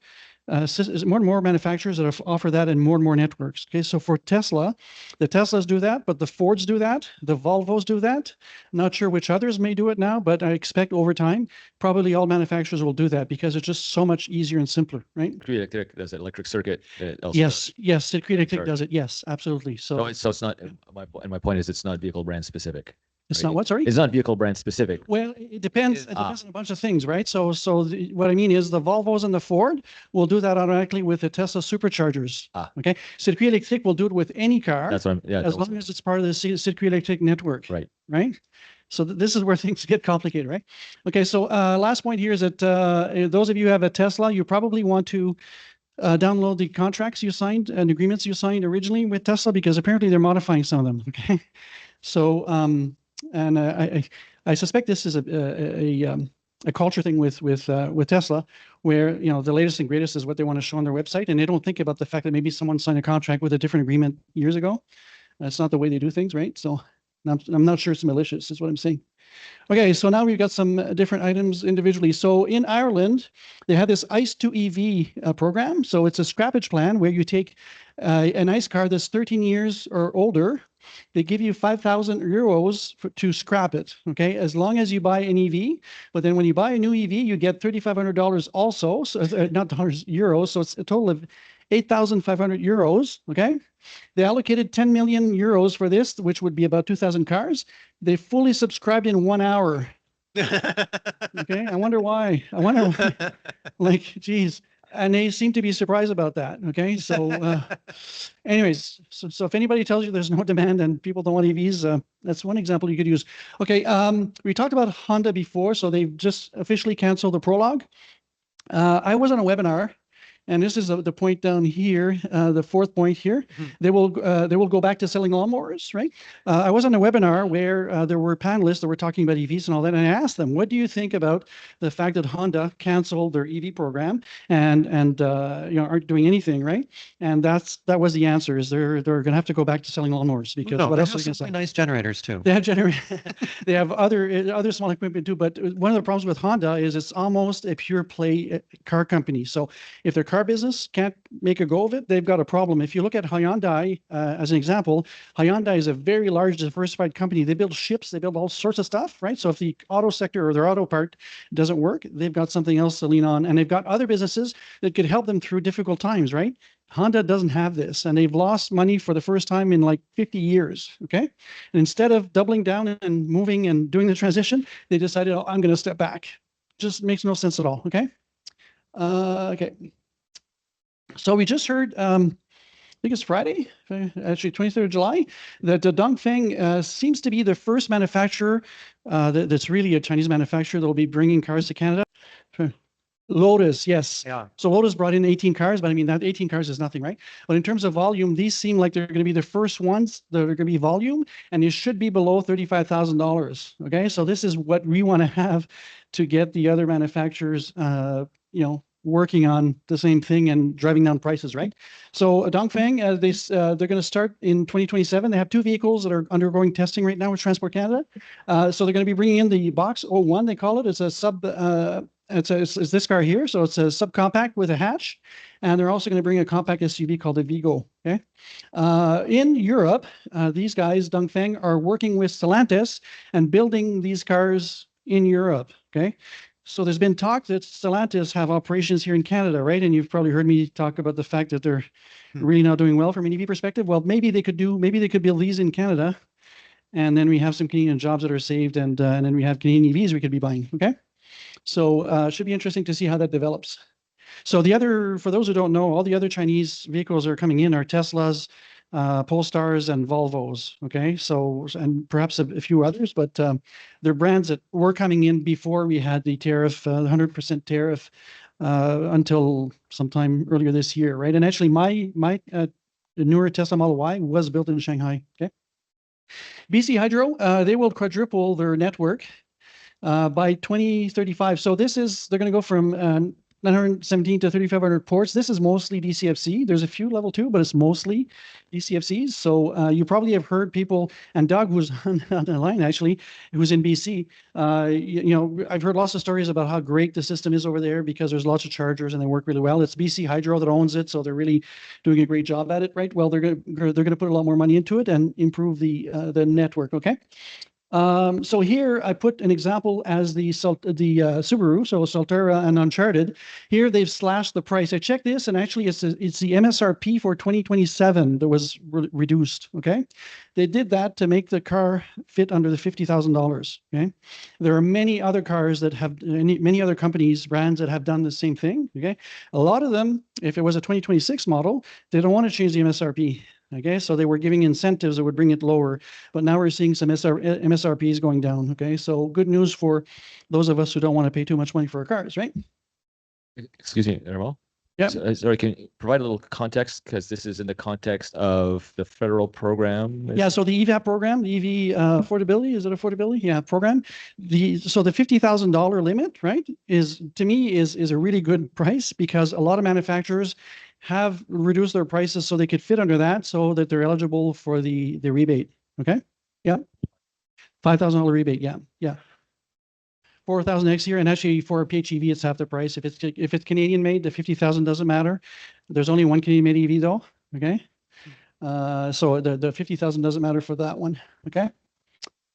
manufacturers that offer that and more networks. Okay, so for Tesla, the Teslas do that, but the Fords do that, the Volvos do that. Not sure which others may do it now, but I expect over time, probably all manufacturers will do that because it's just so much easier and simpler, right? Electric, does it electric circuit? Yes, Create Electric does it. Yes, absolutely. So it's not. My point is, it's not vehicle brand specific. it's not what, sorry? It's not vehicle brand specific. Well, it depends. It depends on a bunch of things, right? So what I mean is the Volvos and the Ford will do that automatically with the Tesla superchargers. Okay. Create Electric will do it with any car. That's what I'm. Yeah. As long as it's part of the Create Electric network. Right. Right. So this is where things get complicated, right? Okay. So last point here is that those of you who have a Tesla, you probably want to download the contracts you signed and agreements you signed originally with Tesla because apparently they're modifying some of them. Okay. So And I suspect this is a culture thing with Tesla, where the latest and greatest is what they want to show on their website, and they don't think about the fact that maybe someone signed a contract with a different agreement years ago. That's not the way they do things, right? So I'm not sure it's malicious, is what I'm saying. Okay, so now we've got some different items individually. So in Ireland, they have this ICE to EV program. So it's a scrappage plan where you take an ICE car that's 13 years or older. They give you 5,000 euros to scrap it, okay, as long as you buy an EV. But then when you buy a new EV, you get $3,500 also, so not dollars, euros. So it's a total of 8,500 euros, okay? They allocated 10 million euros for this, which would be about 2,000 cars. They fully subscribed in 1 hour. Okay, I wonder why. I wonder why. Like, geez. And they seem to be surprised about that. Okay, so anyways, so if anybody tells you there's no demand and people don't want EVs, that's one example you could use. Okay, we talked about Honda before, so they've just officially canceled the Prologue. I was on a webinar, and this is the point down here, the fourth point here. They will go back to selling lawnmowers, right? I was on a webinar where there were panelists that were talking about EVs and all that, and I asked them, what do you think about the fact that Honda canceled their EV program and aren't doing anything, right? And that was the answer, is they're going to have to go back to selling lawnmowers, because No, what they else have are they going to some say? nice generators too. They have they have other small equipment too, but one of the problems with Honda is it's almost a pure play car company. So if their car business can't make a go of it, they've got a problem. If you look at Hyundai as an example, Hyundai is a very large diversified company. They build ships, they build all sorts of stuff, right? So if the auto sector or their auto part doesn't work, they've got something else to lean on, and they've got other businesses that could help them through difficult times, right? Honda doesn't have this, and they've lost money for the first time in like 50 years, okay? And instead of doubling down and moving and doing the transition, they decided, oh, I'm going to step back. Just makes no sense at all, okay? Okay. So we just heard, I think it's Friday, actually 23rd of July, that Dongfeng seems to be the first manufacturer that's really a Chinese manufacturer that will be bringing cars to Canada. Lotus, yes. Yeah. So Lotus brought in 18 cars, but I mean, that 18 cars is nothing, right? But in terms of volume, these seem like they're going to be the first ones that are going to be volume, and it should be below $35,000. Okay, so this is what we want to have to get the other manufacturers, working on the same thing and driving down prices, right? So Dongfeng, they're going to start in 2027. They have 2 vehicles that are undergoing testing right now with Transport Canada. So they're going to be bringing in the Box 01, they call it. It's a sub. It's this car here, so it's a subcompact with a hatch, and they're also going to bring a compact SUV called the EVCO. Okay, in Europe, these guys, Dongfeng, are working with Stellantis and building these cars in Europe. Okay, so there's been talk that Stellantis have operations here in Canada, right? And you've probably heard me talk about the fact that they're really not doing well from an EV perspective. Well, maybe they could build these in Canada, and then we have some Canadian jobs that are saved, and then we have Canadian EVs we could be buying. Okay. So it should be interesting to see how that develops. So for those who don't know, all the other Chinese vehicles that are coming in are Teslas, Polestars, and Volvos. Okay, so, and perhaps a few others, but they're brands that were coming in before we had the tariff, 100% tariff, until sometime earlier this year, right? And actually, my newer Tesla Model Y was built in Shanghai. Okay, BC Hydro, they will quadruple their network by 2035. So they're going to go from 917 to 3,500 ports. This is mostly DCFC. There's a few level 2, but it's mostly DCFCs. So you probably have heard people, and Doug, who's on the line actually, who's in BC, I've heard lots of stories about how great the system is over there because there's lots of chargers and they work really well. It's BC Hydro that owns it, so they're really doing a great job at it, right? Well, they're going to put a lot more money into it and improve the network, okay? So here I put an example as the Subaru, so Solterra and Uncharted. Here they've slashed the price. I checked this, and actually it's the MSRP for 2027 that was reduced. Okay, they did that to make the car fit under the $50,000. Okay, there are many other cars that have many other companies, brands that have done the same thing. Okay, a lot of them, if it was a 2026 model, they don't want to change the MSRP. Okay, so they were giving incentives that would bring it lower, but now we're seeing some MSRPs going down. Okay, so good news for those of us who don't want to pay too much money for our cars, right? Excuse me, Ermal. Yep. Sorry, can you provide a little context? Because this is in the context of the federal program. Yeah, so the EVAP program, the EV affordability, is it affordability? Yeah, program. So the $50,000 limit, right, is to me is a really good price because a lot of manufacturers have reduced their prices so they could fit under that so that they're eligible for the rebate. Okay. Yeah. $5,000 rebate. Yeah. Yeah. 4,000 next year, and actually for a PHEV, it's half the price. If it's Canadian made, the 50,000 doesn't matter. There's only one Canadian made EV though. Okay. So the 50,000 doesn't matter for that one. Okay.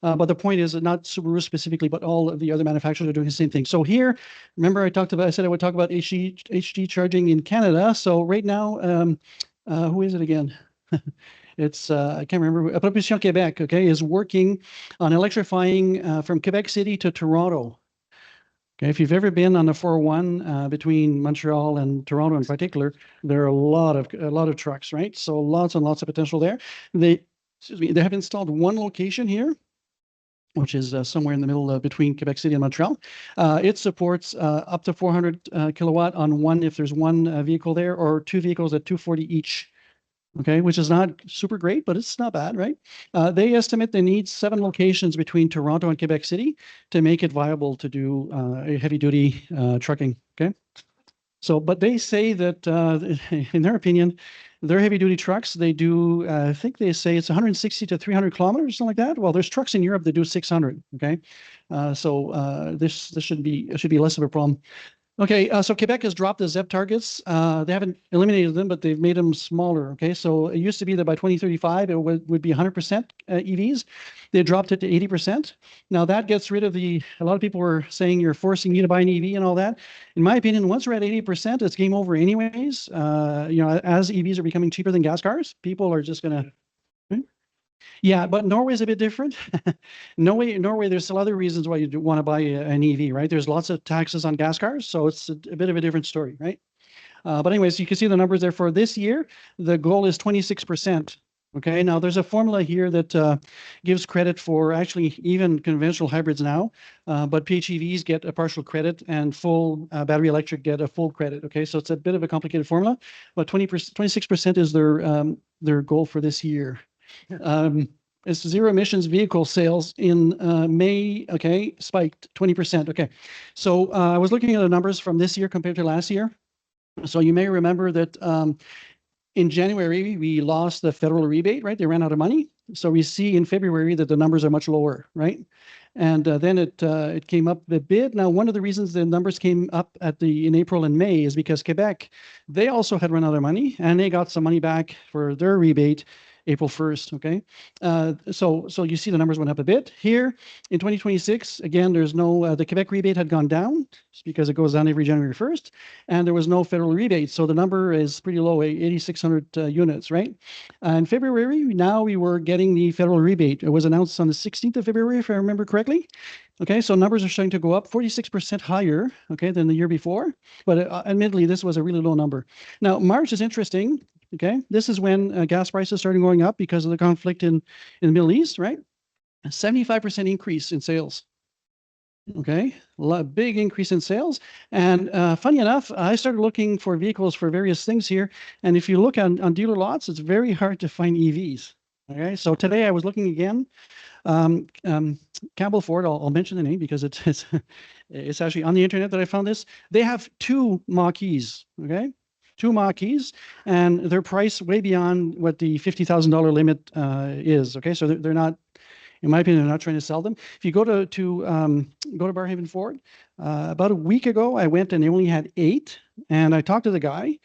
But the point is that not Subaru specifically, but all of the other manufacturers are doing the same thing. So here, remember I said I would talk about HD charging in Canada. So right now, who is it again? It's, I can't remember. Propulsion Quebec, okay, is working on electrifying from Quebec City to Toronto. Okay, if you've ever been on the 401 between Montreal and Toronto in particular, there are a lot of trucks, right? So lots and lots of potential there. They have installed one location here, which is somewhere in the middle between Quebec City and Montreal. It supports up to 400 kilowatt on one if there's one vehicle there, or two vehicles at 240 each. Okay, which is not super great, but it's not bad, right? They estimate they need 7 locations between Toronto and Quebec City to make it viable to do heavy duty trucking. Okay. So, but they say that in their opinion, their heavy duty trucks, they do, I think they say it's 160 to 300 kilometers, something like that. Well, there's trucks in Europe that do 600. Okay. So this should be less of a problem. Okay, so Quebec has dropped the ZEP targets. They haven't eliminated them, but they've made them smaller. Okay, so it used to be that by 2035 it would be 100% EVs. They dropped it to 80%. Now that gets rid of a lot of people were saying you're forcing me to buy an EV and all that. In my opinion, once we're at 80%, it's game over anyways. As EVs are becoming cheaper than gas cars, people are just gonna. Yeah, but Norway is a bit different. Norway, there's still other reasons why you want to buy an EV, right? There's lots of taxes on gas cars, so it's a bit of a different story, right? But anyways, you can see the numbers there for this year. The goal is 26%. Okay, now there's a formula here that gives credit for actually even conventional hybrids now, but PHEVs get a partial credit and full battery electric get a full credit. Okay, so it's a bit of a complicated formula, but 26% is their goal for this year. It's zero emissions vehicle sales in May, okay, spiked 20%. Okay, so I was looking at the numbers from this year compared to last year. So you may remember that in January, we lost the federal rebate, right? They ran out of money. So we see in February that the numbers are much lower, right? And then it came up a bit. Now, one of the reasons the numbers came up in April and May is because Quebec, they also had run out of money and they got some money back for their rebate April 1st, okay? So you see the numbers went up a bit. Here in 2026, again, there's no, the Quebec rebate had gone down because it goes down every January 1st, and there was no federal rebate. So the number is pretty low, 8,600 units, right? In February, now we were getting the federal rebate. It was announced on the 16th of February, if I remember correctly. Okay, so numbers are starting to go up 46% higher, okay, than the year before. But admittedly, this was a really low number. Now, March is interesting. Okay, this is when gas prices started going up because of the conflict in the Middle East, right? A 75% increase in sales. Okay, big increase in sales. And funny enough, I started looking for vehicles for various things here. And if you look on dealer lots, it's very hard to find EVs. Okay, so today I was looking again. Campbell Ford, I'll mention the name because it's actually on the internet that I found this. They have 2 Mach-E's, okay? 2 Mach-E's, and they're priced way beyond what the $50,000 limit is. Okay, so they're not, in my opinion, they're not trying to sell them. If you go to Barhaven Ford, about a week ago, I went and they only had 8, and I talked to the guy,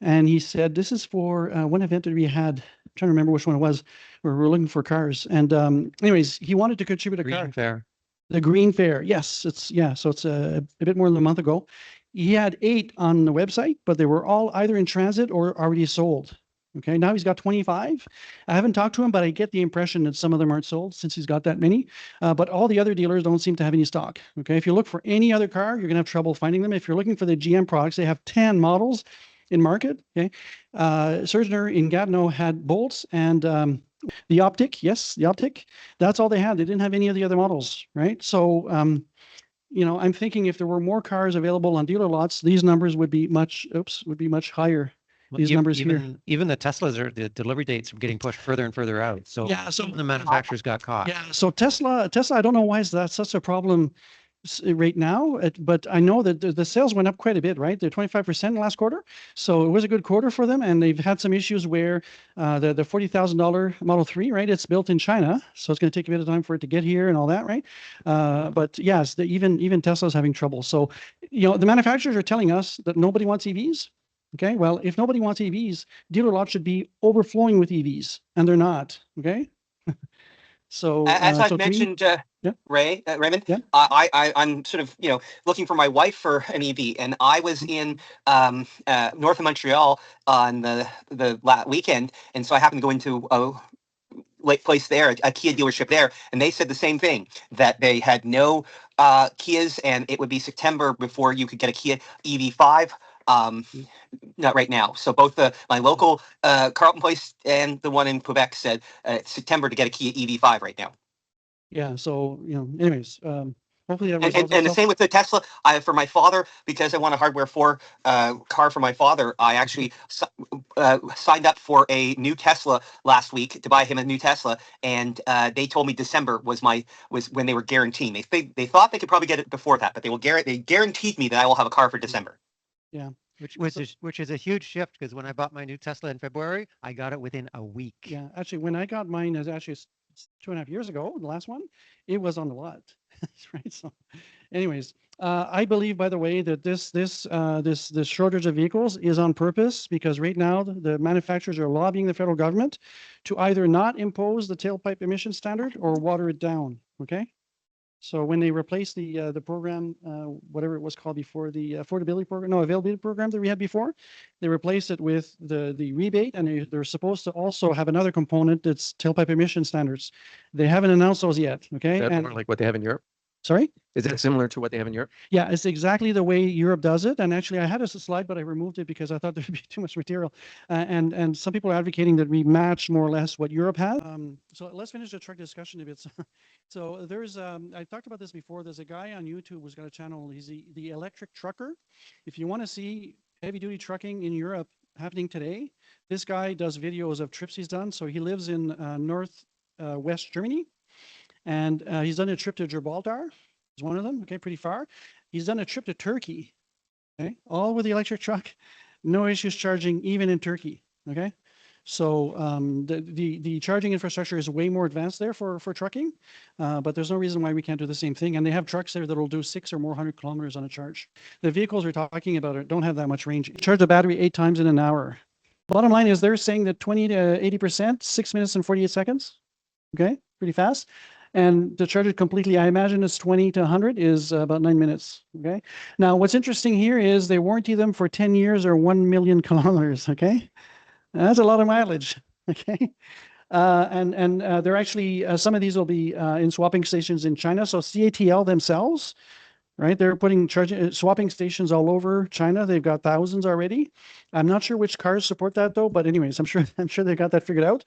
and he said this is for one event that we had. I'm trying to remember which one it was. Where we were looking for cars, and anyways, he wanted to contribute a car. Green Fair. The Green Fair, yes, so it's a bit more than a month ago. He had 8 on the website, but they were all either in transit or already sold. Okay, now he's got 25. I haven't talked to him, but I get the impression that some of them aren't sold since he's got that many. But all the other dealers don't seem to have any stock. Okay, if you look for any other car, you're gonna have trouble finding them. If you're looking for the GM products, they have 10 models in market. Okay, Surgener in Gatineau had Bolts and the Optic. Yes, the Optic. That's all they had. They didn't have any of the other models, right? So you know, I'm thinking if there were more cars available on dealer lots, these numbers would be much higher. Well, These numbers here. even the Teslas the delivery dates are getting pushed further and further out. So Yeah, so the manufacturers got caught. yeah, so Tesla, I don't know why is that such a problem right now, but I know that the sales went up quite a bit, right? They're 25% last quarter. So it was a good quarter for them. And they've had some issues where the $40,000 Model 3, right? It's built in China. So it's going to take a bit of time for it to get here and all that, right? But yes, even Tesla's having trouble. So, you know, the manufacturers are telling us that nobody wants EVs. Okay, well, if nobody wants EVs, dealer lots should be overflowing with EVs, and they're not. Okay, so As I've so to me- mentioned, yeah. Raymond, Yeah. I'm sort of, looking for my wife for an EV, and I was in north of Montreal on the weekend, and so I happened to go into a place there, a Kia dealership there, and they said the same thing, that they had no Kias, and it would be September before you could get a Kia EV5. Not right now. So both my local Carlton place and the one in Quebec said it's September to get a Kia EV5 right now. Yeah, so, you know, anyways, hopefully that And resolves the itself. same with the Tesla. For my father, because I want a hardware 4 car for my father, I actually signed up for a new Tesla last week to buy him a new Tesla, and they told me December was when they were guaranteeing. They thought they could probably get it before that, but they guaranteed me that I will have a car for December. Yeah. Which is a huge shift, because when I bought my new Tesla in February, I got it within a week. Yeah, actually, when I got mine, is actually 2.5 years ago, the last one, it was on the lot, right? So, anyways, I believe, by the way, that this shortage of vehicles is on purpose, because right now the manufacturers are lobbying the federal government to either not impose the tailpipe emission standard or water it down. Okay. So when they replace the program, whatever it was called before, the affordability program, no, availability program that we had before, they replaced it with the rebate, and they're supposed to also have another component that's tailpipe emission standards. They haven't announced those yet. Okay. That's And more like what they have in Europe. sorry. Is that similar to what they have in Europe? Yeah, it's exactly the way Europe does it. And actually, I had a slide, but I removed it because I thought there'd be too much material. And some people are advocating that we match more or less what Europe has. So let's finish the truck discussion a bit. So there's, I talked about this before. There's a guy on YouTube who's got a channel. He's the electric trucker. If you want to see heavy duty trucking in Europe happening today, this guy does videos of trips he's done. So he lives in West Germany, and he's done a trip to Gibraltar. Is one of them. Okay, pretty far. He's done a trip to Turkey. Okay, all with the electric truck, no issues charging even in Turkey. Okay, so the charging infrastructure is way more advanced there for trucking, but there's no reason why we can't do the same thing. And they have trucks there that'll do 6 or more 100 kilometers on a charge. The vehicles we're talking about don't have that much range. Charge the battery 8 times in an hour. Bottom line is they're saying that 20 to 80%, 6 minutes and 48 seconds. Okay, pretty fast. And to charge it completely, I imagine it's 20 to 100 is about 9 minutes. Okay. Now, what's interesting here is they warranty them for 10 years or 1 million kilometers. Okay. That's a lot of mileage. Okay. And they're actually, some of these will be in swapping stations in China. So CATL themselves, right? They're putting swapping stations all over China. They've got thousands already. I'm not sure which cars support that though, but anyways, I'm sure they got that figured out.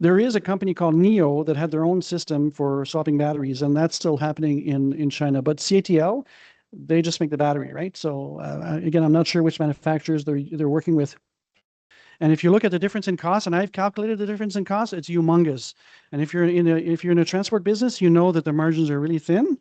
There is a company called NIO that had their own system for swapping batteries, and that's still happening in China. But CATL, they just make the battery, right? So again, I'm not sure which manufacturers they're working with. And if you look at the difference in cost, and I've calculated the difference in cost, it's humongous. And if you're in a transport business, you know that the margins are really thin.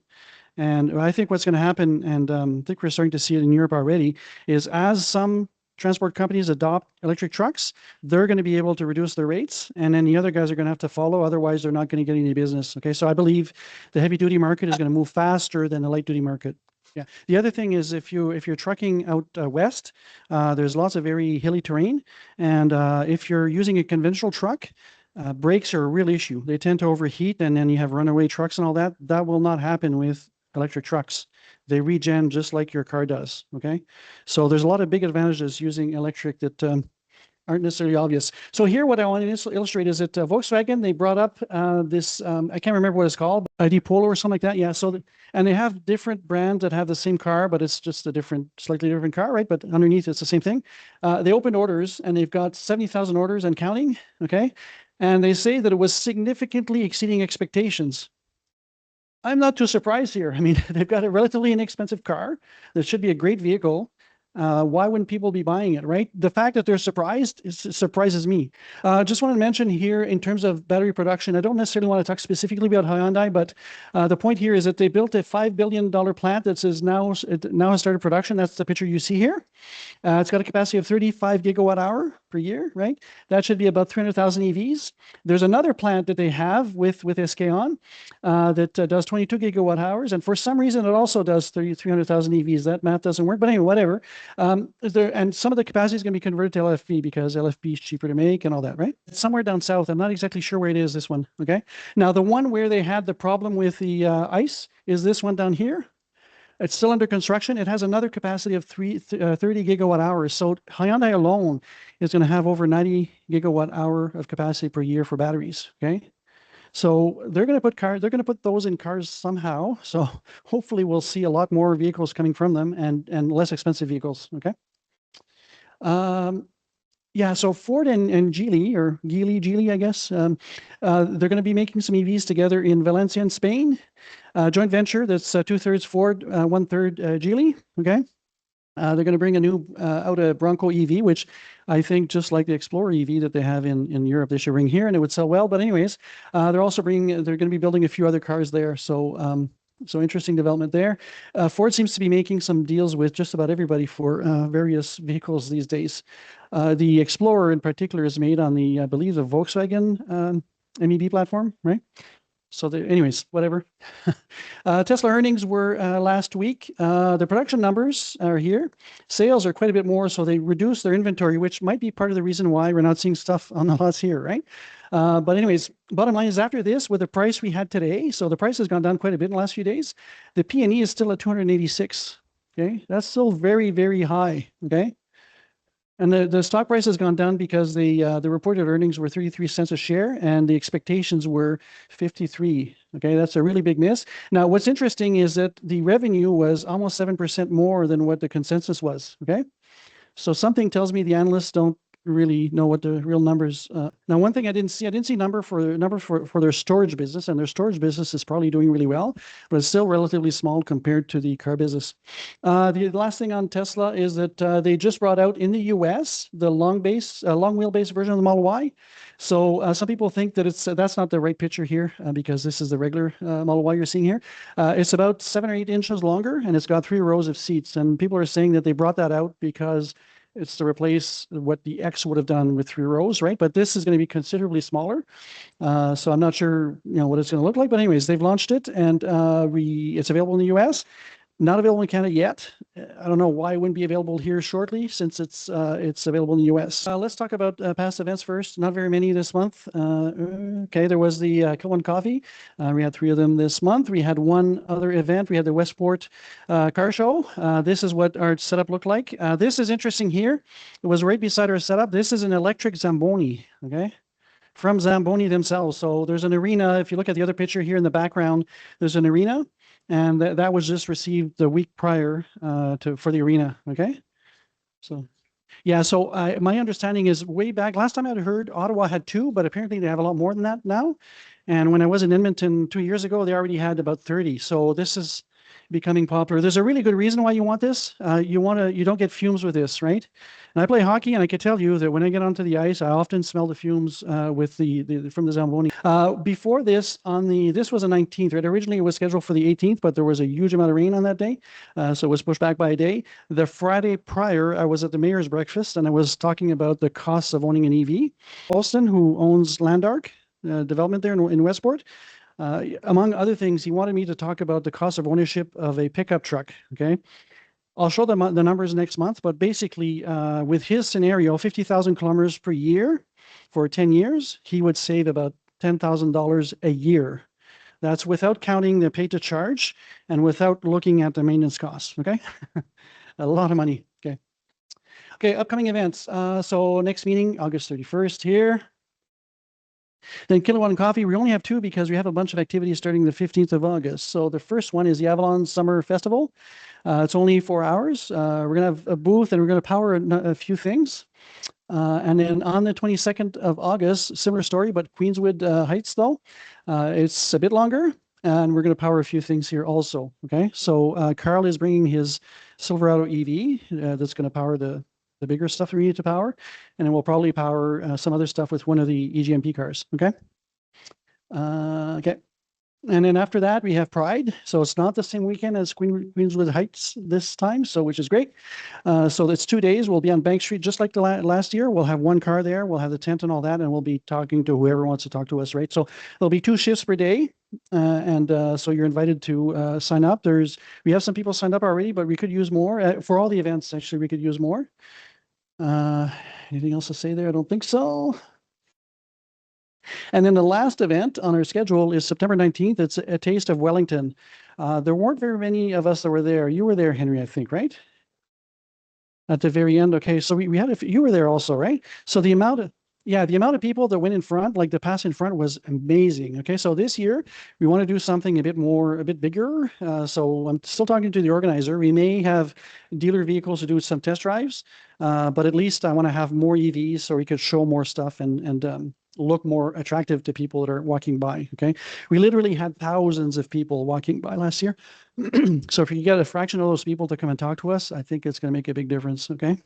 And I think what's going to happen, and I think we're starting to see it in Europe already, is as some transport companies adopt electric trucks, they're going to be able to reduce their rates, and then the other guys are going to have to follow. Otherwise, they're not going to get any business. Okay, so I believe the heavy duty market is going to move faster than the light duty market. Yeah. The other thing is if you're trucking out west, there's lots of very hilly terrain, and if you're using a conventional truck, brakes are a real issue. They tend to overheat, and then you have runaway trucks and all that. That will not happen with electric trucks. They regen just like your car does. Okay, so there's a lot of big advantages using electric that aren't necessarily obvious. So here, what I want to illustrate is that Volkswagen, they brought up this, I can't remember what it's called, ID Polo or something like that. Yeah. So, and they have different brands that have the same car, but it's just a slightly different car, right? But underneath, it's the same thing. They opened orders, and they've got 70,000 orders and counting. Okay. And they say that it was significantly exceeding expectations. I'm not too surprised here. I mean, they've got a relatively inexpensive car. That should be a great vehicle. Why wouldn't people be buying it, right? The fact that they're surprised surprises me. Just want to mention here in terms of battery production, I don't necessarily want to talk specifically about Hyundai, but the point here is that they built a $5 billion plant that says now has started production. That's the picture you see here. It's got a capacity of 35 gigawatt hour per year, right? That should be about 300,000 EVs. There's another plant that they have with SK On that does 22 gigawatt hours. And for some reason, it also does 300,000 EVs. That math doesn't work. But anyway, whatever. And some of the capacity is going to be converted to LFP because LFP is cheaper to make and all that, right? It's somewhere down south. I'm not exactly sure where it is, this one, okay? Now, the one where they had the problem with the ice is this one down here. It's still under construction. It has another capacity of 30 gigawatt hours. So Hyundai alone is going to have over 90 gigawatt hour of capacity per year for batteries, okay? So they're going to put those in cars somehow. So hopefully we'll see a lot more vehicles coming from them and less expensive vehicles, okay? Yeah, so Ford and Geely, or Geely, I guess, they're going to be making some EVs together in Valencia in Spain. Joint venture that's 2/3 Ford, 1/3 Geely, okay? They're going to bring out a Bronco EV, which I think just like the Explorer EV that they have in Europe, they should bring here and it would sell well. But anyways, they're going to be building a few other cars there. So interesting development there. Ford seems to be making some deals with just about everybody for various vehicles these days. The Explorer in particular is made on I believe, the Volkswagen MEB platform, right? So anyways, whatever. Tesla earnings were last week. The production numbers are here. Sales are quite a bit more, so they reduced their inventory, which might be part of the reason why we're not seeing stuff on the lots here, right? But anyways, bottom line is after this, with the price we had today, so the price has gone down quite a bit in the last few days. The P&E is still at 286, okay? That's still very, very high, okay? And the stock price has gone down because the reported earnings were 33 cents a share and the expectations were 53. Okay, that's a really big miss. Now, what's interesting is that the revenue was almost 7% more than what the consensus was. Okay, so something tells me the analysts don't really know what the real numbers. Now, one thing I didn't see number for their storage business, and their storage business is probably doing really well, but it's still relatively small compared to the car business. The last thing on Tesla is that they just brought out in the US the long wheelbase version of the Model Y. So some people think that that's not the right picture here because this is the regular Model Y you're seeing here. It's about 7 or 8 inches longer and it's got 3 rows of seats. And people are saying that they brought that out because it's to replace what the X would have done with 3 rows, right? But this is going to be considerably smaller. So I'm not sure, what it's going to look like. But anyways, they've launched it and it's available in the US. Not available in Canada yet. I don't know why it wouldn't be available here shortly since it's available in the US. Let's talk about past events first. Not very many this month. Okay, there was the Kilwan Coffee. We had 3 of them this month. We had one other event. We had the Westport Car Show. This is what our setup looked like. This is interesting here. It was right beside our setup. This is an electric Zamboni, okay? From Zamboni themselves. So there's an arena. If you look at the other picture here in the background, there's an arena. And that was just received the week prior for the arena, okay? So, yeah, so my understanding is way back, last time I had heard Ottawa had 2, but apparently they have a lot more than that now. And when I was in Edmonton 2 years ago, they already had about 30. So this is becoming popular. There's a really good reason why you want this. You don't get fumes with this, right? And I play hockey, and I can tell you that when I get onto the ice, I often smell the fumes from the Zamboni. Before this, this was the 19th, right? Originally, it was scheduled for the 18th, but there was a huge amount of rain on that day, so it was pushed back by a day. The Friday prior, I was at the mayor's breakfast, and I was talking about the costs of owning an EV. Austin, who owns Landark development there in Westport, among other things, he wanted me to talk about the cost of ownership of a pickup truck, okay? I'll show them the numbers next month, but basically, with his scenario, 50,000 kilometers per year for 10 years, he would save about $10,000 a year. That's without counting the pay to charge and without looking at the maintenance costs, okay? A lot of money, okay? Okay, upcoming events. So next meeting, August 31st here. Then Kilowatt Coffee, we only have 2 because we have a bunch of activities starting the 15th of August. So the first one is the Avalon Summer Festival. It's only 4 hours. We're going to have a booth and we're going to power a few things. And then on the 22nd of August, similar story, but Queenswood Heights though. It's a bit longer. and we're going to power a few things here also. Okay, so Carl is bringing his Silverado EV that's going to power the bigger stuff that we need to power, and then we'll probably power some other stuff with one of the EGMP cars. Okay. Okay. And then after that, we have Pride. So it's not the same weekend as Queenswood Heights this time, so which is great. So it's 2 days. We'll be on Bank Street just like the last year. We'll have one car there. We'll have the tent and all that, and we'll be talking to whoever wants to talk to us, right? So there'll be 2 shifts per day, and so you're invited to sign up. We have some people signed up already, but we could use more for all the events. Actually, we could use more. Anything else to say there? I don't think so. And then the last event on our schedule is September 19th. It's a Taste of Wellington. There weren't very many of us that were there. You were there, Henry, I think, right? At the very end. Okay, so we had you were there also, right? So the amount of people that went in front, like the pass in front, was amazing. Okay, so this year we want to do something a bit bigger. So I'm still talking to the organizer. We may have dealer vehicles to do some test drives, but at least I want to have more EVs so we could show more stuff and look more attractive to people that are walking by. Okay, we literally had thousands of people walking by last year. So if you get a fraction of those people to come and talk to us, I think it's going to make a big difference. Okay.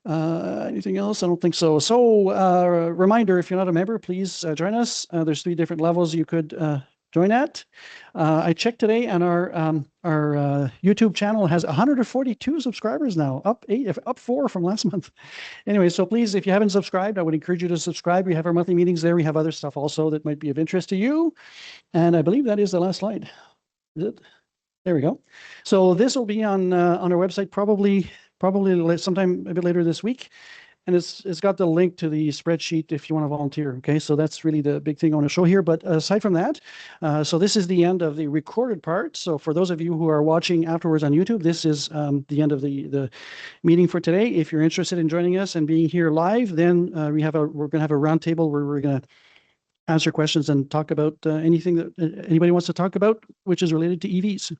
Anything else? I don't think so. So reminder, if you're not a member, please join us. There's 3 different levels you could join at. I checked today, and our YouTube channel has 142 subscribers now, up 4 from last month. Anyway, so please, if you haven't subscribed, I would encourage you to subscribe. We have our monthly meetings there. We have other stuff also that might be of interest to you. And I believe that is the last slide. Is it? There we go. So this will be on our website probably sometime a bit later this week. And it's got the link to the spreadsheet if you want to volunteer. Okay, so that's really the big thing I want to show here. But aside from that, so this is the end of the recorded part. So for those of you who are watching afterwards on YouTube, this is the end of the meeting for today. If you're interested in joining us and being here live, then we're going to have a round table where we're going to answer questions and talk about anything that anybody wants to talk about, which is related to EVs.